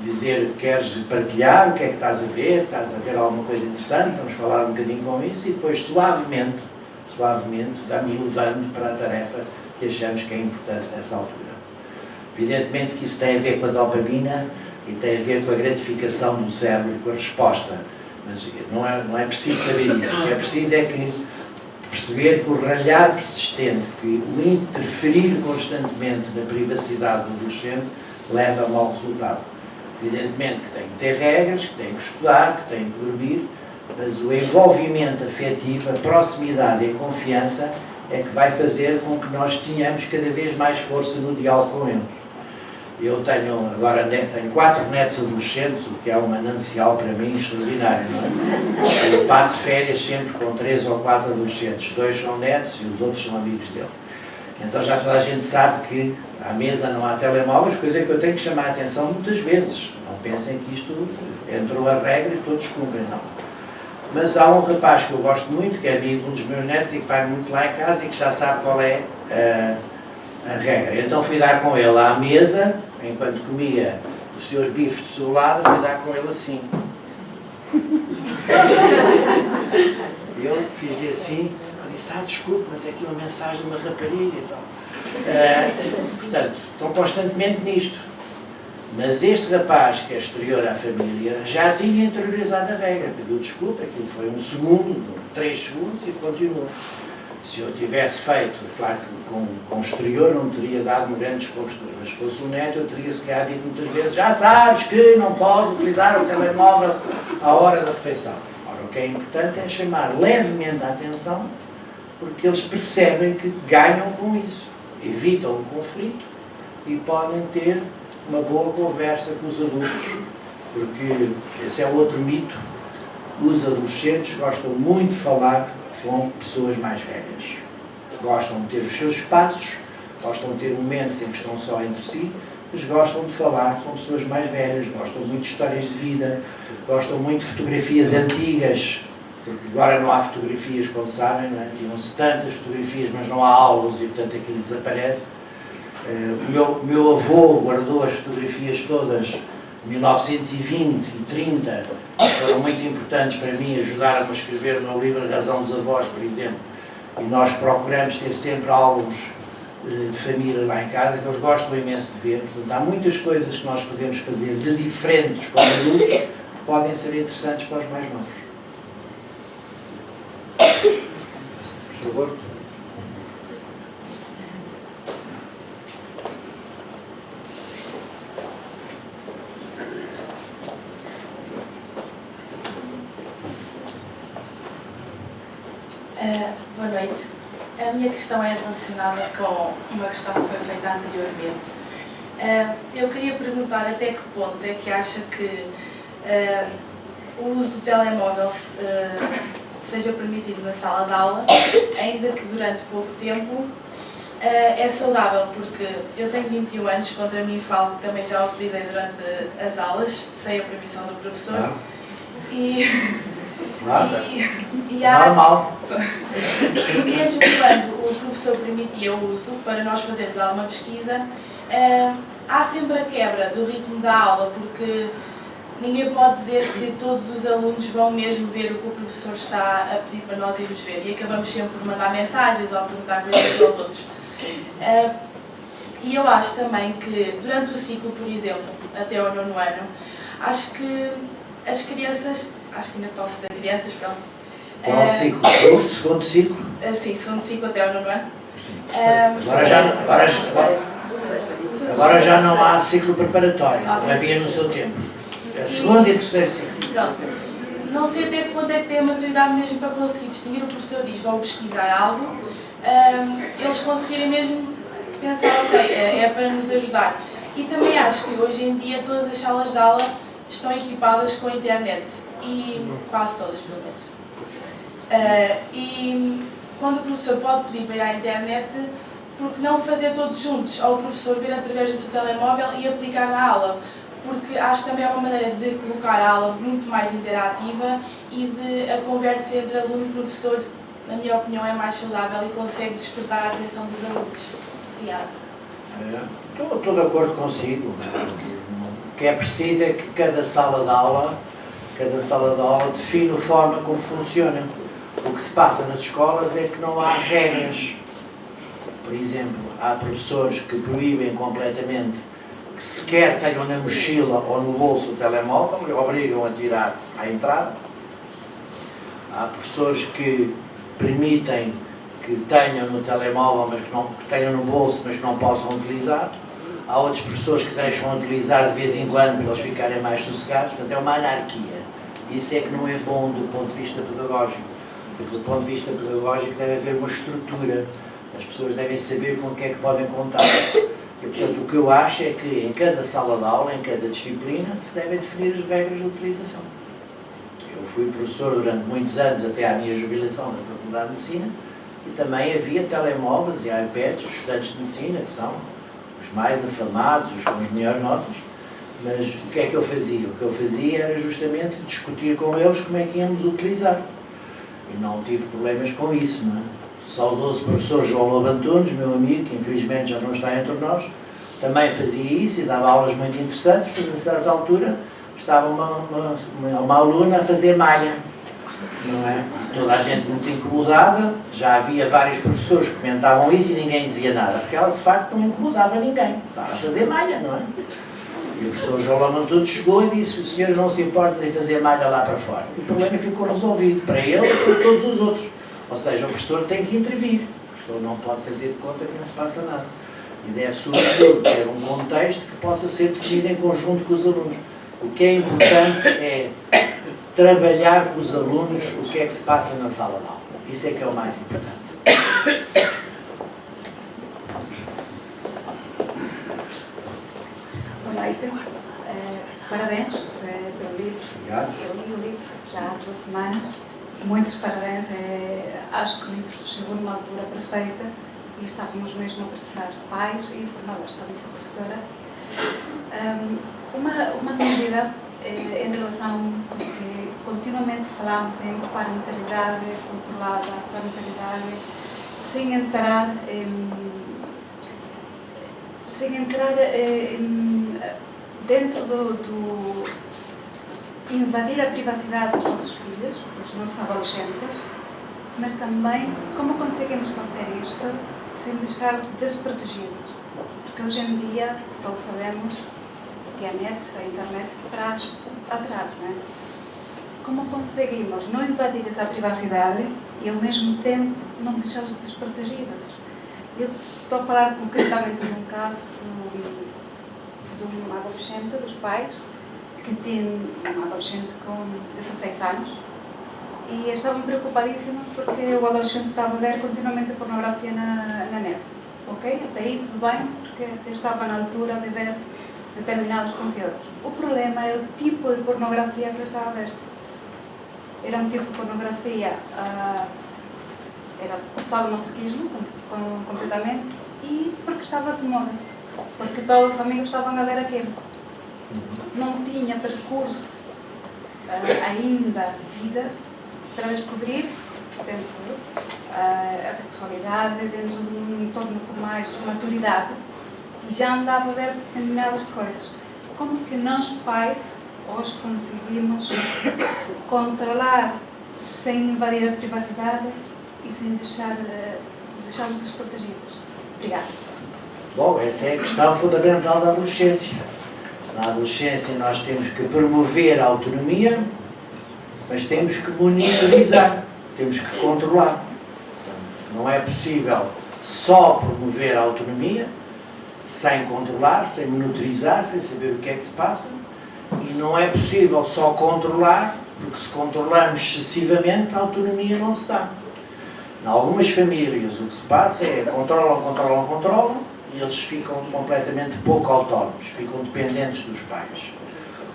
dizer, queres partilhar, o que é que estás a ver alguma coisa interessante, vamos falar um bocadinho com isso, e depois suavemente vamos levando para a tarefa que achamos que é importante nessa altura. Evidentemente que isso tem a ver com a dopamina e tem a ver com a gratificação do cérebro e com a resposta, mas não é preciso saber isso. O que é preciso é que perceber que o ralhar persistente, que o interferir constantemente na privacidade do adolescente leva a mau resultado. Evidentemente que tem que ter regras, que tem que estudar, que tem que dormir, mas o envolvimento afetivo, a proximidade e a confiança é que vai fazer com que nós tenhamos cada vez mais força no diálogo com eles. Eu tenho 4 netos adolescentes, o que é um manancial para mim extraordinário, não é? Eu passo férias sempre com 3 ou 4 adolescentes, 2 são netos e os outros são amigos dele. Então já toda a gente sabe que à mesa não há telemóveis, coisa que eu tenho que chamar a atenção muitas vezes. Não pensem que isto entrou a regra e todos cumprem, não. Mas há um rapaz que eu gosto muito, que é amigo de um dos meus netos e que vai muito lá em casa e que já sabe qual é a regra. Então fui dar com ele à mesa, enquanto comia os seus bifes de celular, fui dar com ele assim. Eu fiz-lhe assim, disse, desculpe, mas é aqui uma mensagem de uma rapariga e tal. Portanto, estão constantemente nisto. Mas este rapaz, que é exterior à família, já tinha interiorizado a regra, pediu desculpa, aquilo foi 1 segundo, 3 segundos e continuou. Se eu tivesse feito, claro que com o exterior não teria dado uma grande descompostura, mas se fosse o neto eu teria se calhar dito muitas vezes, já sabes que não pode utilizar o telemóvel à hora da refeição. Ora, o que é importante é chamar levemente a atenção, porque eles percebem que ganham com isso, evitam o conflito e podem ter uma boa conversa com os adultos, porque esse é outro mito. Os adolescentes gostam muito de falar com pessoas mais velhas. Gostam de ter os seus espaços, gostam de ter momentos em que estão só entre si, mas gostam de falar com pessoas mais velhas, gostam muito de histórias de vida, gostam muito de fotografias antigas, porque agora não há fotografias, como sabem, não é? Tinham-se tantas fotografias, mas não há álbuns e, portanto, aquilo desaparece. O meu avô guardou as fotografias todas de 1920 e 30, foram muito importantes para mim, ajudaram-me a escrever o meu livro Razão dos Avós, por exemplo, e nós procuramos ter sempre álbuns de família lá em casa, que eles gostam imenso de ver. Portanto, há muitas coisas que nós podemos fazer de diferentes como adultos, que podem ser interessantes para os mais novos. Por favor. Boa noite. A minha questão é relacionada com uma questão que foi feita anteriormente. Eu queria perguntar até que ponto é que acha que o uso do telemóvel seja permitido na sala de aula, ainda que durante pouco tempo, é saudável, porque eu tenho 21 anos, contra mim falo que também já o utilizei durante as aulas, sem a permissão do professor. Claro. E há, normal. mesmo quando o professor permitia o uso para nós fazermos alguma pesquisa, há sempre a quebra do ritmo da aula, porque ninguém pode dizer que todos os alunos vão mesmo ver o que o professor está a pedir para nós irmos ver, e acabamos sempre por mandar mensagens ou perguntar coisas aos outros. E eu acho também que durante o ciclo, por exemplo, até ao 9º ano, acho que as crianças, acho que ainda posso dizer crianças, pronto. Qual ciclo? Segundo ciclo? Sim, segundo ciclo até ao 9º ano. Agora já não há ciclo preparatório, como havia no seu tempo. É segundo e terceiro ciclo. Pronto. Não sei até que ponto é que tem a maturidade mesmo para conseguir distinguir. O professor diz, vão pesquisar algo, eles conseguirem mesmo pensar, ok, é para nos ajudar. E também acho que hoje em dia todas as salas de aula estão equipadas com a internet, e quase todas, pelo menos. E quando o professor pode pedir para ir à internet, por que não fazer todos juntos, ou o professor ver através do seu telemóvel e aplicar na aula? Porque acho que também é uma maneira de colocar a aula muito mais interativa e de a conversa entre aluno e professor, na minha opinião, é mais saudável e consegue despertar a atenção dos alunos. Obrigada. Estou de acordo consigo. O que é preciso é que cada sala de aula define a forma como funciona. O que se passa nas escolas é que não há regras. Por exemplo, há professores que proíbem completamente que sequer tenham na mochila ou no bolso o telemóvel e obrigam a tirar à entrada. Há professores que permitem que tenham no telemóvel, mas que tenham no bolso, mas que não possam utilizar. Há outros professores que deixam utilizar de vez em quando para eles ficarem mais sossegados. Portanto, é uma anarquia. Isso é que não é bom do ponto de vista pedagógico. Porque do ponto de vista pedagógico deve haver uma estrutura. As pessoas devem saber com o que é que podem contar. E, portanto, o que eu acho é que em cada sala de aula, em cada disciplina, se devem definir as regras de utilização. Eu fui professor durante muitos anos, até à minha jubilação da Faculdade de Medicina, e também havia telemóveis e iPads, os estudantes de medicina, que são os mais afamados, os com as melhores notas, mas o que é que eu fazia? O que eu fazia era justamente discutir com eles como é que íamos utilizar. E não tive problemas com isso, não é? O saudoso professor João Lobo Antunes, meu amigo, que infelizmente já não está entre nós, também fazia isso e dava aulas muito interessantes, mas a certa altura estava uma aluna a fazer malha, não é? Toda a gente muito incomodada, já havia vários professores que comentavam isso e ninguém dizia nada, porque ela de facto não incomodava ninguém, estava a fazer malha, não é? E o professor João Lobo Antunes chegou e disse: o senhor não se importa de fazer malha lá para fora. E o problema ficou resolvido, para ele e para todos os outros. Ou seja, o professor tem que intervir. O professor não pode fazer de conta que não se passa nada. E deve, sobretudo, ter um contexto que possa ser definido em conjunto com os alunos. O que é importante é trabalhar com os alunos o que é que se passa na sala de aula. Isso é que é o mais importante. Olá, então, parabéns pelo livro. Obrigado. Eu li o livro já há 2 semanas. Muitos parabéns. Acho que o livro chegou numa altura perfeita e estávamos mesmo a precisar pais e formadores. Também sou professora. Uma dúvida em relação, porque continuamente falamos em parentalidade controlada, parentalidade, sem entrar dentro do invadir a privacidade dos nossos filhos, dos nossos adolescentes, mas também como conseguimos fazer isto sem deixar desprotegidos. Porque hoje em dia todos sabemos que a internet traz atrás, não é? Como conseguimos não invadir essa privacidade e ao mesmo tempo não deixá-los desprotegidos? Eu estou a falar concretamente de um caso de um adolescente, dos pais, que tem um adolescente com 16 anos e estavam preocupadíssimos porque o adolescente estava a ver continuamente pornografia na net. Ok? Até aí tudo bem, porque estava na altura de ver determinados conteúdos. O problema era o tipo de pornografia que ele estava a ver. Era um tipo de pornografia, era sadomasoquismo completamente, e porque estava de moda, porque todos os amigos estavam a ver aquilo. Não tinha percurso ainda de vida para descobrir dentro a sexualidade, dentro de um entorno com mais maturidade, e já andava a ver determinadas coisas. Como que nós pais hoje conseguimos controlar sem invadir a privacidade e sem deixá-los desprotegidos? Obrigada. Bom, essa é a questão fundamental da adolescência. Na adolescência nós temos que promover a autonomia, mas temos que monitorizar, temos que controlar. Portanto, não é possível só promover a autonomia, sem controlar, sem monitorizar, sem saber o que é que se passa, e não é possível só controlar, porque se controlamos excessivamente, a autonomia não se dá. Em algumas famílias o que se passa é controlam, e eles ficam completamente pouco autónomos, ficam dependentes dos pais.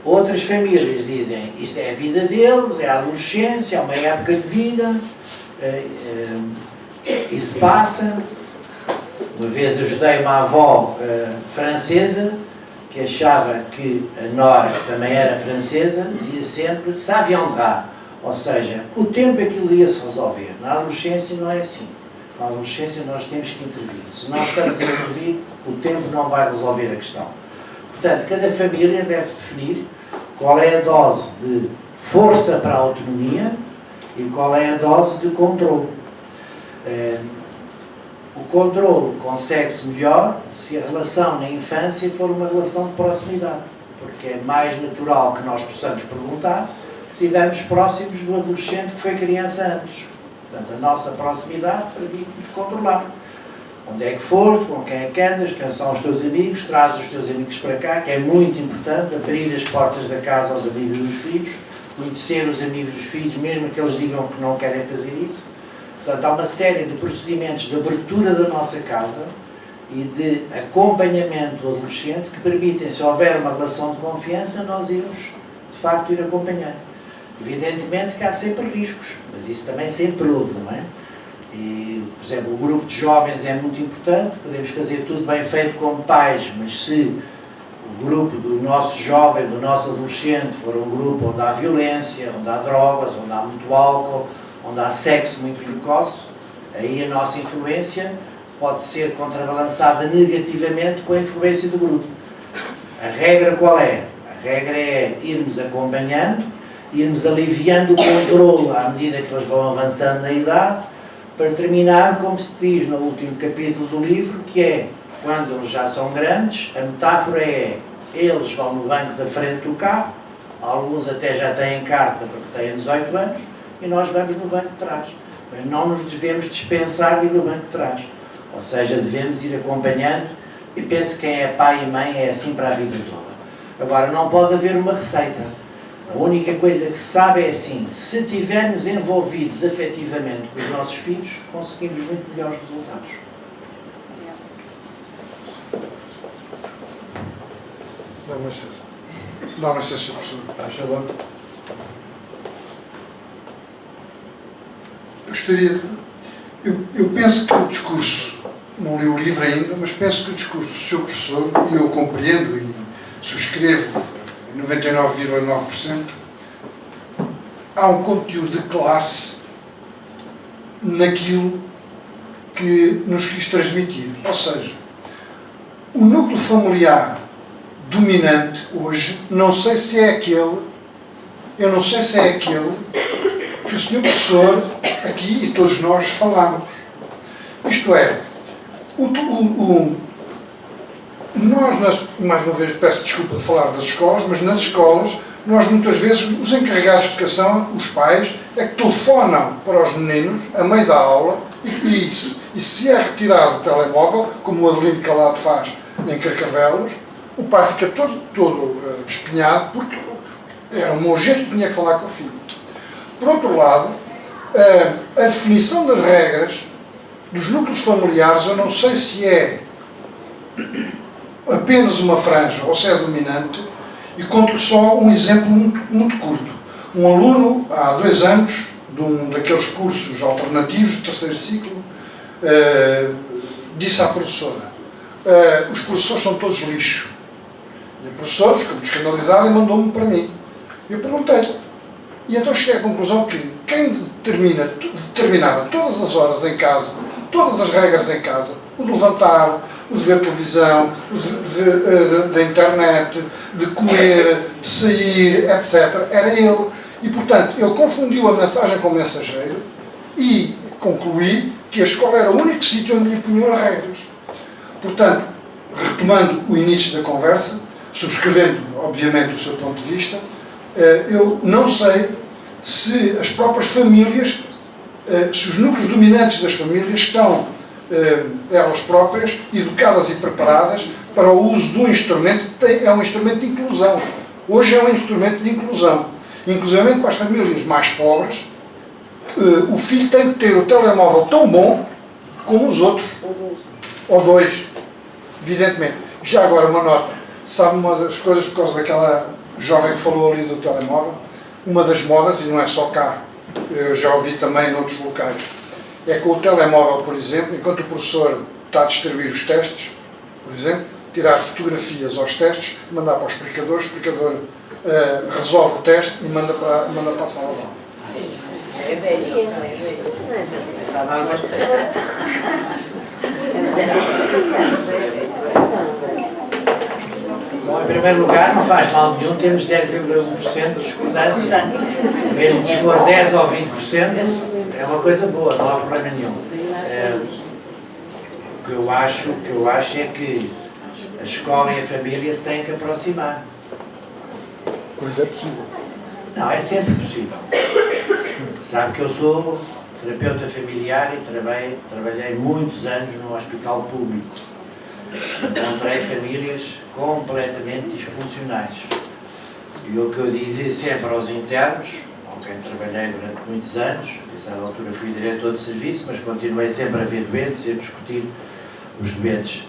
Outras famílias dizem, isto é a vida deles, é a adolescência, é uma época de vida, e se passa. Uma vez ajudei uma avó francesa, que achava que a nora, que também era francesa, dizia sempre, ça viendra, ou seja, o tempo aquilo ia-se resolver. Na adolescência não é assim. Na adolescência nós temos que intervir. Se nós estamos a intervir, o tempo não vai resolver a questão. Portanto, cada família deve definir qual é a dose de força para a autonomia e qual é a dose de controle. O controle consegue-se melhor se a relação na infância for uma relação de proximidade, porque é mais natural que nós possamos perguntar se estivermos próximos do adolescente que foi criança antes. Portanto, a nossa proximidade permite-nos controlar. Onde é que foste, com quem é que andas, quem são os teus amigos, traz os teus amigos para cá, que é muito importante, abrir as portas da casa aos amigos dos filhos, conhecer os amigos dos filhos, mesmo que eles digam que não querem fazer isso. Portanto, há uma série de procedimentos de abertura da nossa casa e de acompanhamento do adolescente que permitem, se houver uma relação de confiança, nós irmos, de facto, ir acompanhando. Evidentemente que há sempre riscos, mas isso também sempre houve, não é? E, por exemplo, o grupo de jovens é muito importante, podemos fazer tudo bem feito como pais, mas se o grupo do nosso jovem, do nosso adolescente, for um grupo onde há violência, onde há drogas, onde há muito álcool, onde há sexo muito precoce, aí a nossa influência pode ser contrabalançada negativamente com a influência do grupo. A regra qual é? A regra é irmos acompanhando, irmos aliviando o controle à medida que eles vão avançando na idade, para terminar, como se diz no último capítulo do livro, que é, quando eles já são grandes, a metáfora é, eles vão no banco da frente do carro, alguns até já têm carta porque têm 18 anos, e nós vamos no banco de trás. Mas não nos devemos dispensar de ir no banco de trás. Ou seja, devemos ir acompanhando, e penso que quem é pai e mãe é assim para a vida toda. Agora, não pode haver uma receita. A única coisa que se sabe é assim, se estivermos envolvidos afetivamente com os nossos filhos, conseguimos muito melhores resultados. Dá-me licença, professor. Faz favor. Eu penso que o discurso, não li o livro ainda, mas penso que o discurso do seu professor, e eu compreendo e subscrevo 99,9%, há um conteúdo de classe naquilo que nos quis transmitir. Ou seja, o núcleo familiar dominante hoje, não sei se é aquele que o senhor professor aqui e todos nós falamos. Isto é, nós, mais uma vez, peço desculpa de falar das escolas, mas nas escolas, nós muitas vezes, os encarregados de educação, os pais, é que telefonam para os meninos, a meio da aula, e se é retirado o telemóvel, como o Adelino Calado faz em Carcavelos, o pai fica todo espinhado, porque era uma urgência que tinha que falar com o filho. Por outro lado, a definição das regras dos núcleos familiares, eu não sei se é apenas uma franja ou se é dominante, e conto só um exemplo muito curto. Um aluno, há 2 anos, de um daqueles cursos alternativos de 3º ciclo, disse à professora, os professores são todos lixo. E a professora ficou muito escandalizada e mandou-me para mim. Eu perguntei, e então cheguei à conclusão que quem determinava todas as horas em casa, todas as regras em casa, o de levantar, o de ver televisão, o da internet, de comer, de sair, etc., era ele. E, portanto, ele confundiu a mensagem com o mensageiro e concluí que a escola era o único sítio onde lhe punham as regras. Portanto, retomando o início da conversa, subscrevendo, obviamente, o seu ponto de vista, eu não sei se as próprias famílias, se os núcleos dominantes das famílias estão, elas próprias, educadas e preparadas para o uso de um instrumento que é um instrumento de inclusão. Hoje é um instrumento de inclusão. Inclusivamente para as famílias mais pobres, o filho tem que ter o telemóvel tão bom como os outros. Ou dois, evidentemente. Já agora uma nota. Sabe uma das coisas, por causa daquela jovem que falou ali do telemóvel, uma das modas, e não é só cá, eu já ouvi também noutros locais, é com o telemóvel, por exemplo, enquanto o professor está a distribuir os testes, por exemplo, tirar fotografias aos testes, mandar para o explicador resolve o teste e manda para a sala de aula. É velho. Estava a acontecer. Bom, em primeiro lugar, não faz mal nenhum, temos 0,1% de discordância. Mesmo que for 10 ou 20%, é uma coisa boa, não há problema nenhum. O que eu acho é que a escola e a família se têm que aproximar. Quando é possível. Não, é sempre possível. Sabe que eu sou terapeuta familiar e trabalhei muitos anos num hospital público. Encontrei famílias completamente disfuncionais. E o que eu dizia sempre aos internos, com quem trabalhei durante muitos anos, nessa altura fui diretor de serviço, mas continuei sempre a ver doentes e a discutir os doentes.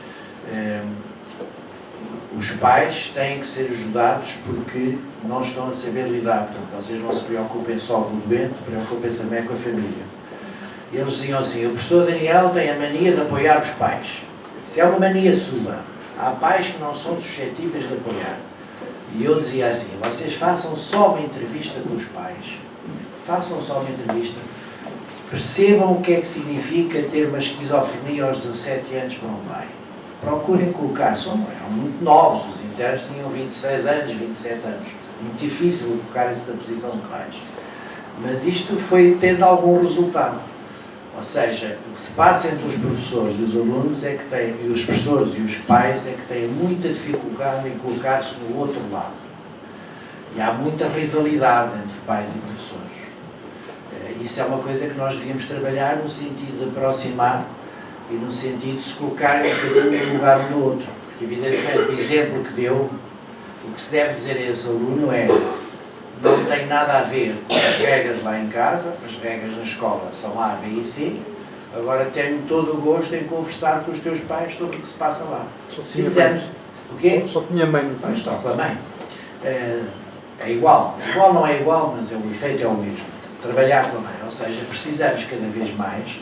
Os pais têm que ser ajudados porque não estão a saber lidar. Portanto, vocês não se preocupem só com o doente, preocupem-se também com a família. Eles diziam assim: o professor Daniel tem a mania de apoiar os pais. Se é uma mania sua, há pais que não são suscetíveis de apoiar. E eu dizia assim: vocês façam só uma entrevista com os pais. Façam só uma entrevista. Percebam o que é que significa ter uma esquizofrenia aos 17 anos que não vai. Procurem colocar, eram muito novos, os internos tinham 26 anos, 27 anos. Muito difícil colocarem-se na posição de pais. Mas isto foi tendo algum resultado. Ou seja, o que se passa entre os professores e os alunos é que têm, e os professores e os pais, é que têm muita dificuldade em colocar-se no outro lado. E há muita rivalidade entre pais e professores. Isso é uma coisa que nós devíamos trabalhar no sentido de aproximar e no sentido de se colocarem um bocadinho num lugar ou no outro. Porque, evidentemente, o exemplo que deu, o que se deve dizer a esse aluno é: não tem nada a ver com as regras lá em casa, as regras na escola são A, B e C, agora tenho todo o gosto em conversar com os teus pais sobre o que se passa lá. Só tinha Fizemos. mãe. O quê? Só tinha mãe no pai. Só com a mãe. É igual. Igual não é igual, mas o efeito é o mesmo. Trabalhar com a mãe. Ou seja, precisamos cada vez mais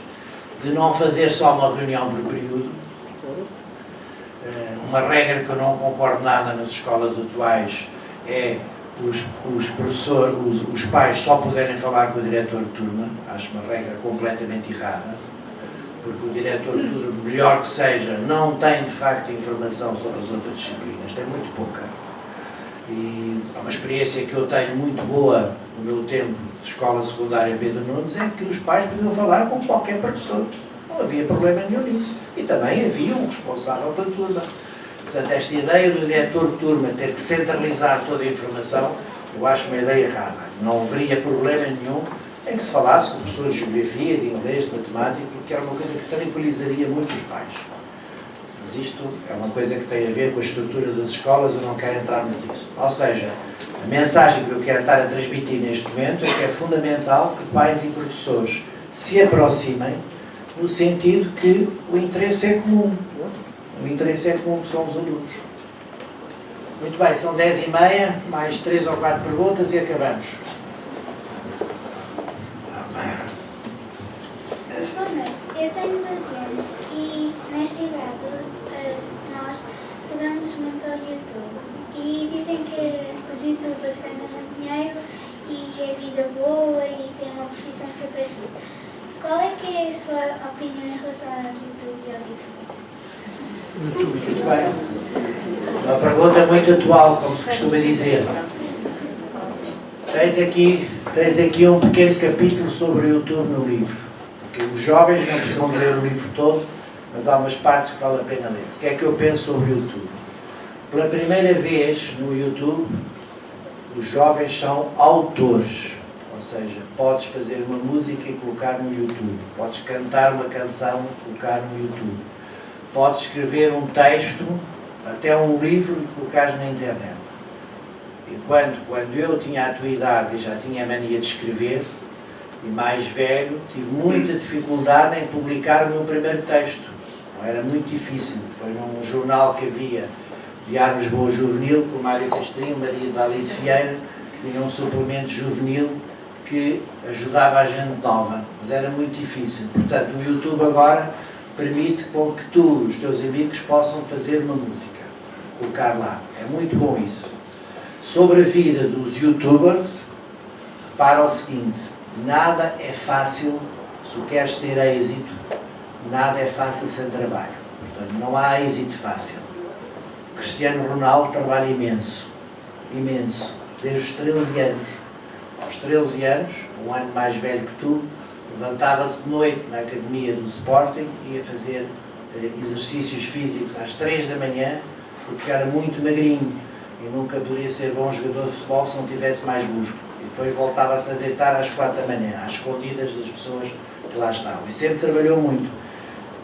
de não fazer só uma reunião por período. Uma regra que eu não concordo nada nas escolas atuais é os pais só poderem falar com o diretor de turma. Acho uma regra completamente errada, porque o diretor de turma, melhor que seja, não tem de facto informação sobre as outras disciplinas, tem muito pouca. E uma experiência que eu tenho muito boa no meu tempo de escola secundária Pedro Nunes é que os pais podiam falar com qualquer professor, não havia problema nenhum nisso, e também havia um responsável pela turma. Portanto, esta ideia do diretor de turma ter que centralizar toda a informação, eu acho uma ideia errada. Não haveria problema nenhum em que se falasse com professores de geografia, de inglês, de matemática, que era uma coisa que tranquilizaria muito os pais. Mas isto é uma coisa que tem a ver com a estrutura das escolas, eu não quero entrar muito nisso. Ou seja, a mensagem que eu quero estar a transmitir neste momento é que é fundamental que pais e professores se aproximem no sentido que o interesse é comum. O interesse é comum, que são os alunos. Muito bem, são 10h30, mais 3 ou 4 perguntas e acabamos. Boa noite, eu tenho 12 anos e nesta idade nós pegamos muito ao YouTube e dizem que os youtubers ganham muito dinheiro e é vida boa e tem uma profissão super fixe. Qual é que é a sua opinião em relação ao YouTube e aos youtubers? Muito bem. Uma pergunta muito atual, como se costuma dizer. Tens aqui um pequeno capítulo sobre o YouTube no livro. Porque os jovens não precisam ler o livro todo, mas há umas partes que vale a pena ler. O que é que eu penso sobre o YouTube? Pela primeira vez no YouTube, os jovens são autores. Ou seja, podes fazer uma música e colocar no YouTube. Podes cantar uma canção e colocar no YouTube. Podes escrever um texto, até um livro, e colocares na internet. Enquanto, quando eu tinha a tua idade e já tinha a mania de escrever, e mais velho, tive muita dificuldade em publicar o meu primeiro texto. Era muito difícil. Foi num jornal que havia, Diário Lisboa Juvenil, com o Mário Castrinho, Maria da Alice Vieira, que tinha um suplemento juvenil que ajudava a gente nova. Mas era muito difícil. Portanto, o YouTube agora permite com que tu e os teus amigos possam fazer uma música, colocar lá. É muito bom isso. Sobre a vida dos youtubers, repara o seguinte: nada é fácil. Se tu queres ter êxito, nada é fácil sem trabalho. Portanto, não há êxito fácil. Cristiano Ronaldo trabalha imenso, imenso, desde os 13 anos. Aos 13 anos, um ano mais velho que tu, levantava-se de noite na academia do Sporting e ia fazer exercícios físicos às 3 da manhã, porque era muito magrinho e nunca poderia ser bom jogador de futebol se não tivesse mais músculo. E depois voltava-se a deitar às 4 da manhã, às escondidas das pessoas que lá estavam. E sempre trabalhou muito.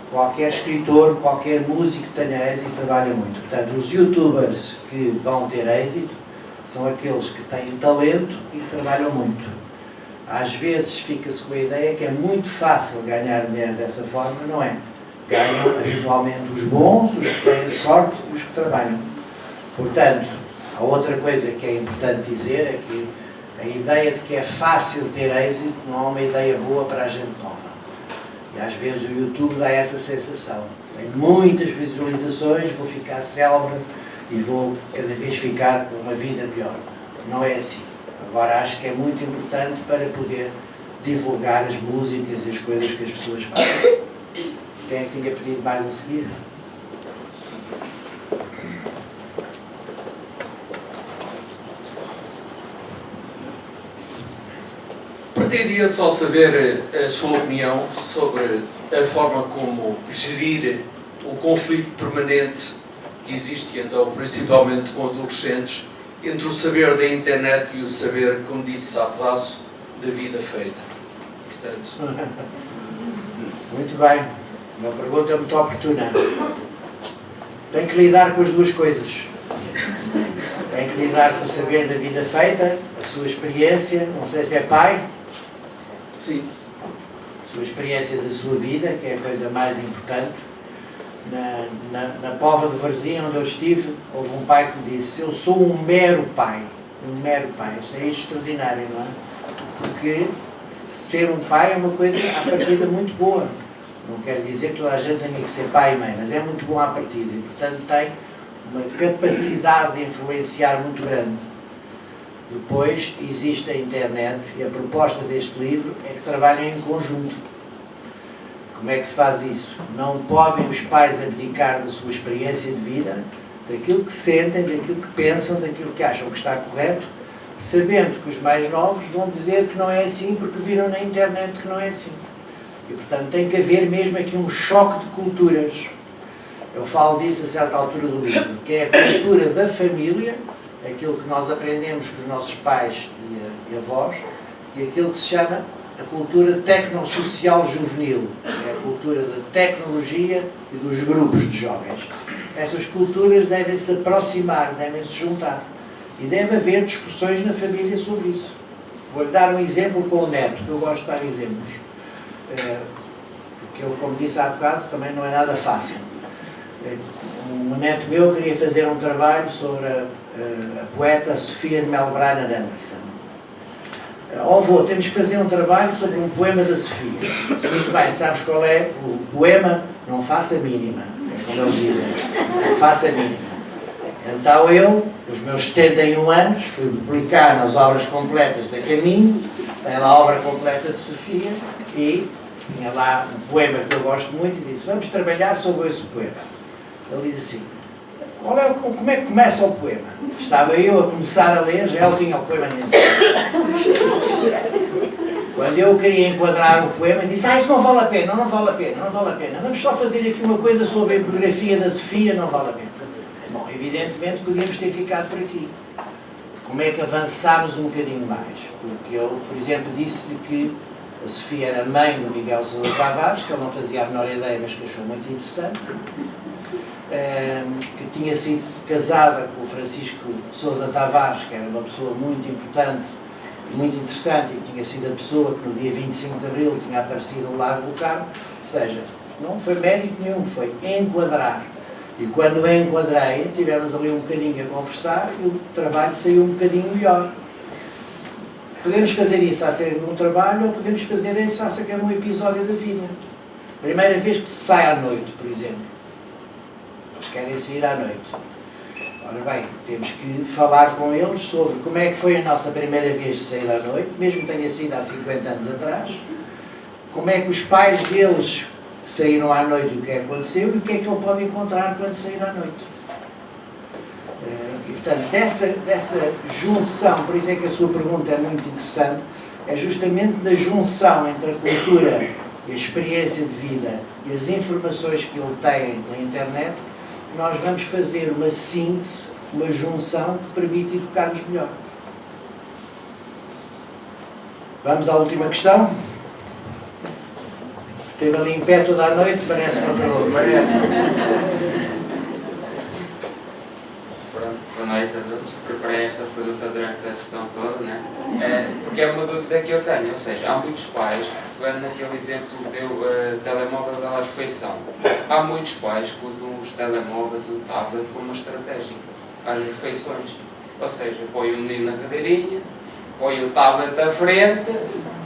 Qualquer escritor, qualquer músico que tenha êxito trabalha muito. Portanto, os youtubers que vão ter êxito são aqueles que têm talento e que trabalham muito. Às vezes fica-se com a ideia que é muito fácil ganhar dinheiro dessa forma, não é? Ganham habitualmente os bons, os que têm sorte e os que trabalham. Portanto, a outra coisa que é importante dizer é que a ideia de que é fácil ter êxito não é uma ideia boa para a gente nova. E às vezes o YouTube dá essa sensação. Tem muitas visualizações, vou ficar célebre e vou cada vez ficar com uma vida pior. Não é assim. Agora acho que é muito importante para poder divulgar as músicas e as coisas que as pessoas fazem. Quem é que tinha pedido mais a seguir? Pretendia só saber a sua opinião sobre a forma como gerir o conflito permanente que existe, então, principalmente com adolescentes, entre o saber da internet e o saber, como disse há pedaço, da vida feita. Portanto... Muito bem. Uma pergunta muito oportuna. Tem que lidar com as duas coisas. Tem que lidar com o saber da vida feita, a sua experiência, não sei se é pai. Sim. A sua experiência da sua vida, que é a coisa mais importante. Na Póvoa de Varzim, onde eu estive, houve um pai que disse: eu sou um mero pai. Um mero pai. Isso é extraordinário, não é? Porque ser um pai é uma coisa à partida muito boa. Não quer dizer que toda a gente tenha que ser pai e mãe, mas é muito bom à partida e, portanto, tem uma capacidade de influenciar muito grande. Depois existe a internet e a proposta deste livro é que trabalhem em conjunto. Como é que se faz isso? Não podem os pais abdicar da sua experiência de vida, daquilo que sentem, daquilo que pensam, daquilo que acham que está correto, sabendo que os mais novos vão dizer que não é assim porque viram na internet que não é assim. E, portanto, tem que haver mesmo aqui um choque de culturas. Eu falo disso a certa altura do livro, que é a cultura da família, aquilo que nós aprendemos com os nossos pais e avós, e aquilo que se chama a cultura tecnosocial juvenil, que é a cultura da tecnologia e dos grupos de jovens. Essas culturas devem se aproximar, devem se juntar. E deve haver discussões na família sobre isso. Vou-lhe dar um exemplo com o neto, que eu gosto de dar exemplos. Porque eu, como disse há bocado, também não é nada fácil. Um neto meu queria fazer um trabalho sobre a poeta Sofia de Melbrana de Anderson. Avô, temos que fazer um trabalho sobre um poema da Sofia. Disse, muito bem, sabes qual é o poema? Não faça a mínima. É como eles dizem. Não faça a mínima. Então eu, os meus 71 anos, fui publicar nas obras completas da Caminho, tem lá a obra completa de Sofia, e tinha lá um poema que eu gosto muito, e disse, vamos trabalhar sobre esse poema. Ele disse assim, como é que começa o poema? Estava eu a começar a ler, já ele tinha o poema dentro. Quando eu queria enquadrar o poema, disse, isso não vale a pena, não vale a pena, não vale a pena. Vamos só fazer aqui uma coisa sobre a biografia da Sofia, não vale a pena. Bom, evidentemente podíamos ter ficado por aqui. Como é que avançámos um bocadinho mais? Porque eu, por exemplo, disse-lhe que a Sofia era mãe do Miguel Sousa Tavares, que ele não fazia a menor ideia, mas que achou muito interessante. Que tinha sido casada com o Francisco Sousa Tavares, que era uma pessoa muito importante, muito interessante, e que tinha sido a pessoa que no dia 25 de Abril tinha aparecido no Lago do Carmo. Ou seja, não foi mérito nenhum, foi enquadrar. E quando a enquadrei, tivemos ali um bocadinho a conversar e o trabalho saiu um bocadinho melhor. Podemos fazer isso acerca de um trabalho ou podemos fazer isso acerca de um episódio da vida. Primeira vez que se sai à noite, por exemplo. Eles querem sair à noite. Ora bem, temos que falar com eles sobre como é que foi a nossa primeira vez de sair à noite, mesmo que tenha sido há 50 anos atrás. Como é que os pais deles saíram à noite e o que aconteceu e o que é que ele pode encontrar quando sair à noite. E, portanto, dessa junção, por isso é que a sua pergunta é muito interessante, é justamente da junção entre a cultura, a experiência de vida e as informações que ele tem na internet, que nós vamos fazer uma síntese, uma junção que permite educar-nos melhor. Vamos à última questão. Esteve ali em pé toda a noite, parece uma pergunta. Boa noite a todos. Preparei esta pergunta durante a sessão toda, né? Porque é uma dúvida que eu tenho, ou seja, há muitos pais, pegando naquele exemplo que deu telemóvel da refeição, há muitos pais que usam os telemóveis, o tablet, como uma estratégia às refeições. Ou seja, põe o menino na cadeirinha, põe o tablet à frente,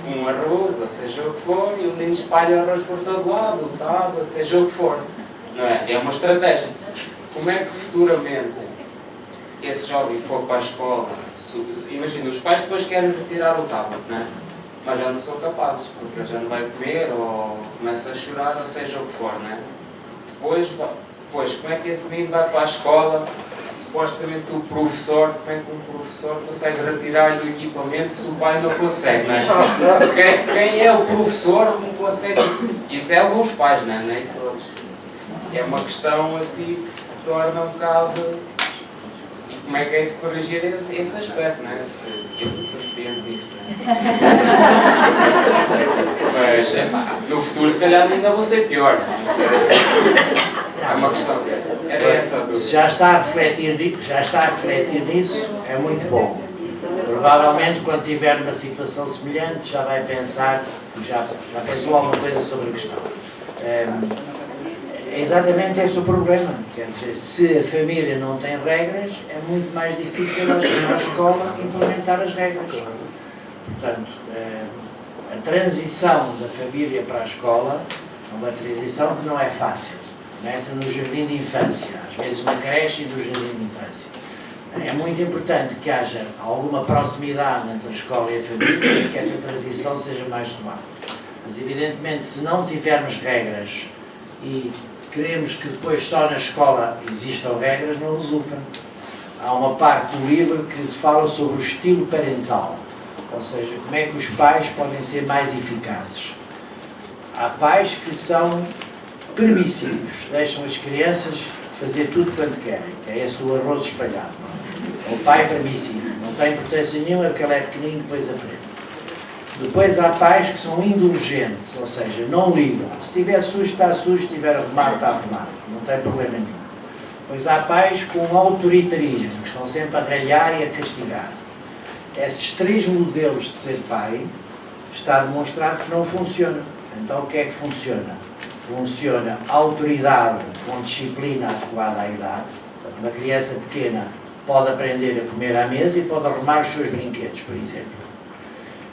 um arroz, ou seja o que for, e o menino espalha o arroz por todo lado, o tablet, seja o que for. Não é? É uma estratégia. Como é que futuramente esse jovem que for para a escola, imagina, os pais depois querem retirar o tablet, não é? Mas já não são capazes, porque ele já não vai comer, ou começa a chorar, ou seja o que for, não é? Depois, como é que esse menino vai para a escola, supostamente o professor, como é que um professor consegue retirar-lhe o equipamento se o pai não consegue, não é? Quem é o professor que não consegue? Isso é alguns pais, não é? Nem todos. É uma questão assim que torna um bocado... Como é que é de corrigir esse aspecto, não é? Eu não sou experiente disso, não é? Mas, no futuro, se calhar, ainda vou ser pior, não é? É uma questão. Era essa a dúvida. Se já está a refletir nisso, é muito bom. Provavelmente, quando tiver numa situação semelhante, já vai pensar, já pensou alguma coisa sobre a questão. É exatamente esse o problema. Quer dizer, se a família não tem regras, é muito mais difícil na escola implementar as regras. Portanto, a transição da família para a escola é uma transição que não é fácil. Começa no jardim de infância, às vezes na creche e no jardim de infância. É muito importante que haja alguma proximidade entre a escola e a família para que essa transição seja mais suave. Mas, evidentemente, se não tivermos regras e queremos que depois só na escola existam regras, não resulta. Há uma parte do livro que se fala sobre o estilo parental, ou seja, como é que os pais podem ser mais eficazes. Há pais que são permissivos, deixam as crianças fazer tudo quando querem, é esse o arroz espalhado. O pai permissivo, não tem importância nenhuma porque ele é pequenino e depois aprende. Depois há pais que são indulgentes, ou seja, não ligam. Se estiver sujo, está sujo, se estiver arrumado, está arrumado. Não tem problema nenhum. Depois há pais com autoritarismo, que estão sempre a ralhar e a castigar. Esses três modelos de ser pai está demonstrado que não funcionam. Então o que é que funciona? Funciona a autoridade com disciplina adequada à idade. Uma criança pequena pode aprender a comer à mesa e pode arrumar os seus brinquedos, por exemplo.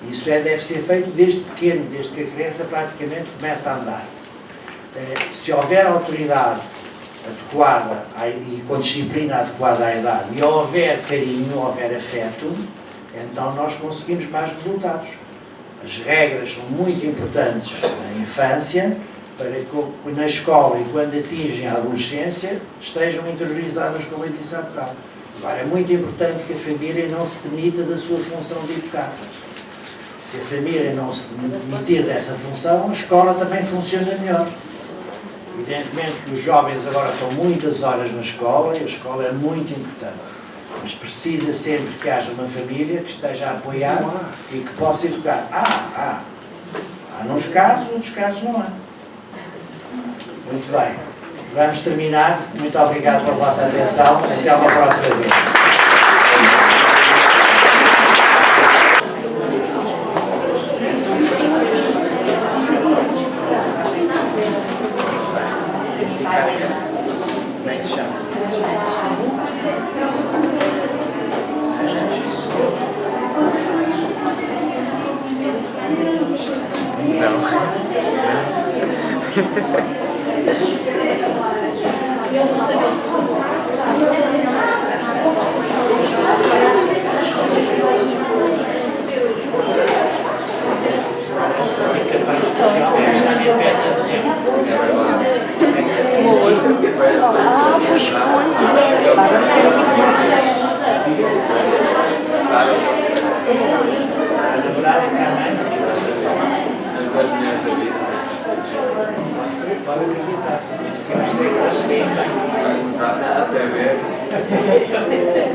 Isso deve ser feito desde pequeno, desde que a criança praticamente começa a andar. Se houver autoridade adequada e com disciplina adequada à idade e houver carinho, houver afeto, então nós conseguimos mais resultados. As regras são muito importantes na infância para que na escola e quando atingem a adolescência estejam interiorizadas, como eu disse há bocado. Agora, é muito importante que a família não se demita da sua função de educar. Se a família não se demitir dessa função, a escola também funciona melhor. Evidentemente que os jovens agora estão muitas horas na escola e a escola é muito importante. Mas precisa sempre que haja uma família que esteja a apoiar e que possa educar. Há uns casos, outros casos não há. Muito bem. Vamos terminar. Muito obrigado pela vossa atenção. Até uma próxima vez. Como é que se chama? Pode acreditar. Até ver. Muito obrigado.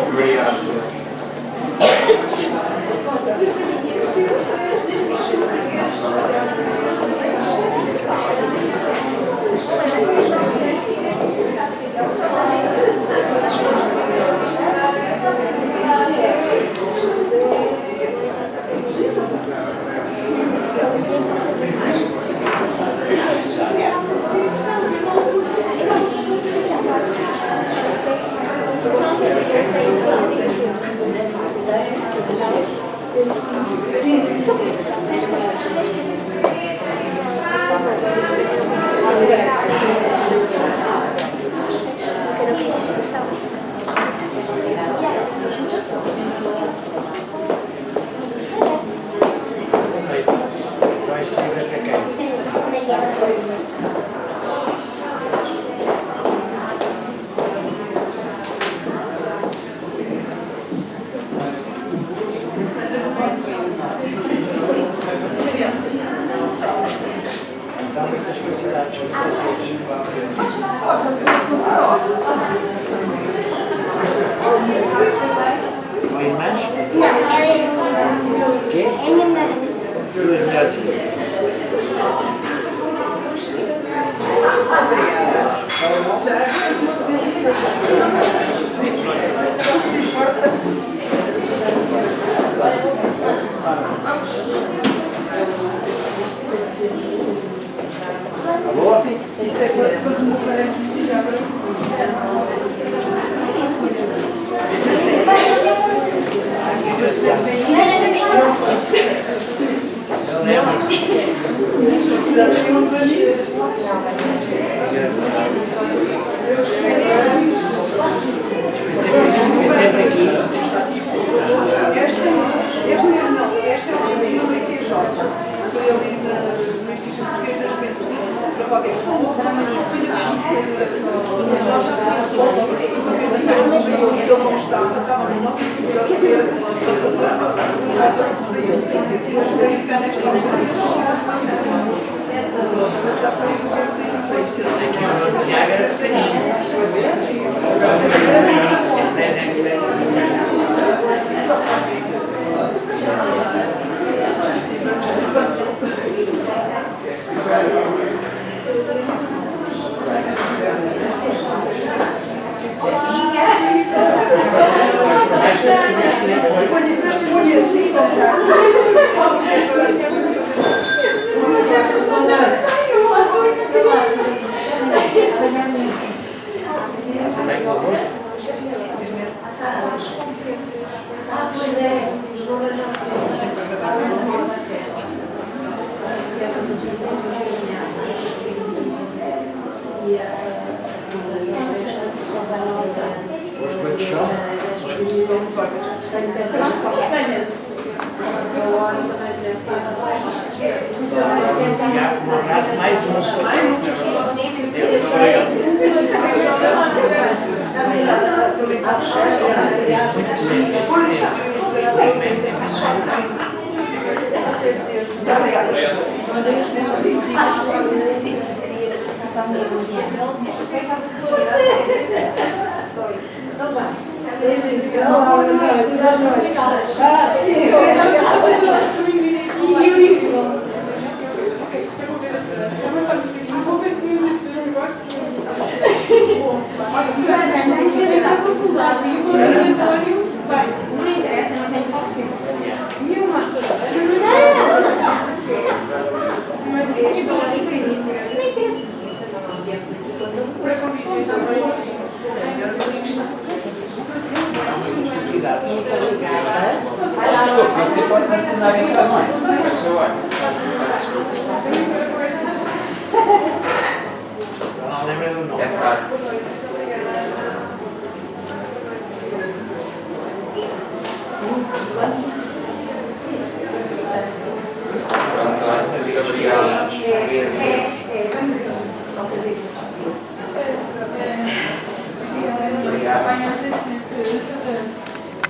Obrigado. São irmãs? Não, ela é irmã. O quê? É minha melhor amiga. Duas melhores amigas. Alô? Isto é para remover a prestígio para se Foi sempre aqui. Esta é uma pessoa que é jovem. Foi ali no Instituto Português da Juventude, para qualquer coisa. Nós já tínhamos o nosso ele não estava no nosso segurança para associar a para ele. Ele cá nesta já foi em 96. Aqui o Tiago. Põe assim, Bem convosco? Pois é, os valores já foram. são? Um abraço, mais um. Não interessa, não tem qualquer. Desculpe, mas você pode mencionar isto também. Faz favor. Não lembro do nome. É Sara. Pronto, obrigado. Obrigado.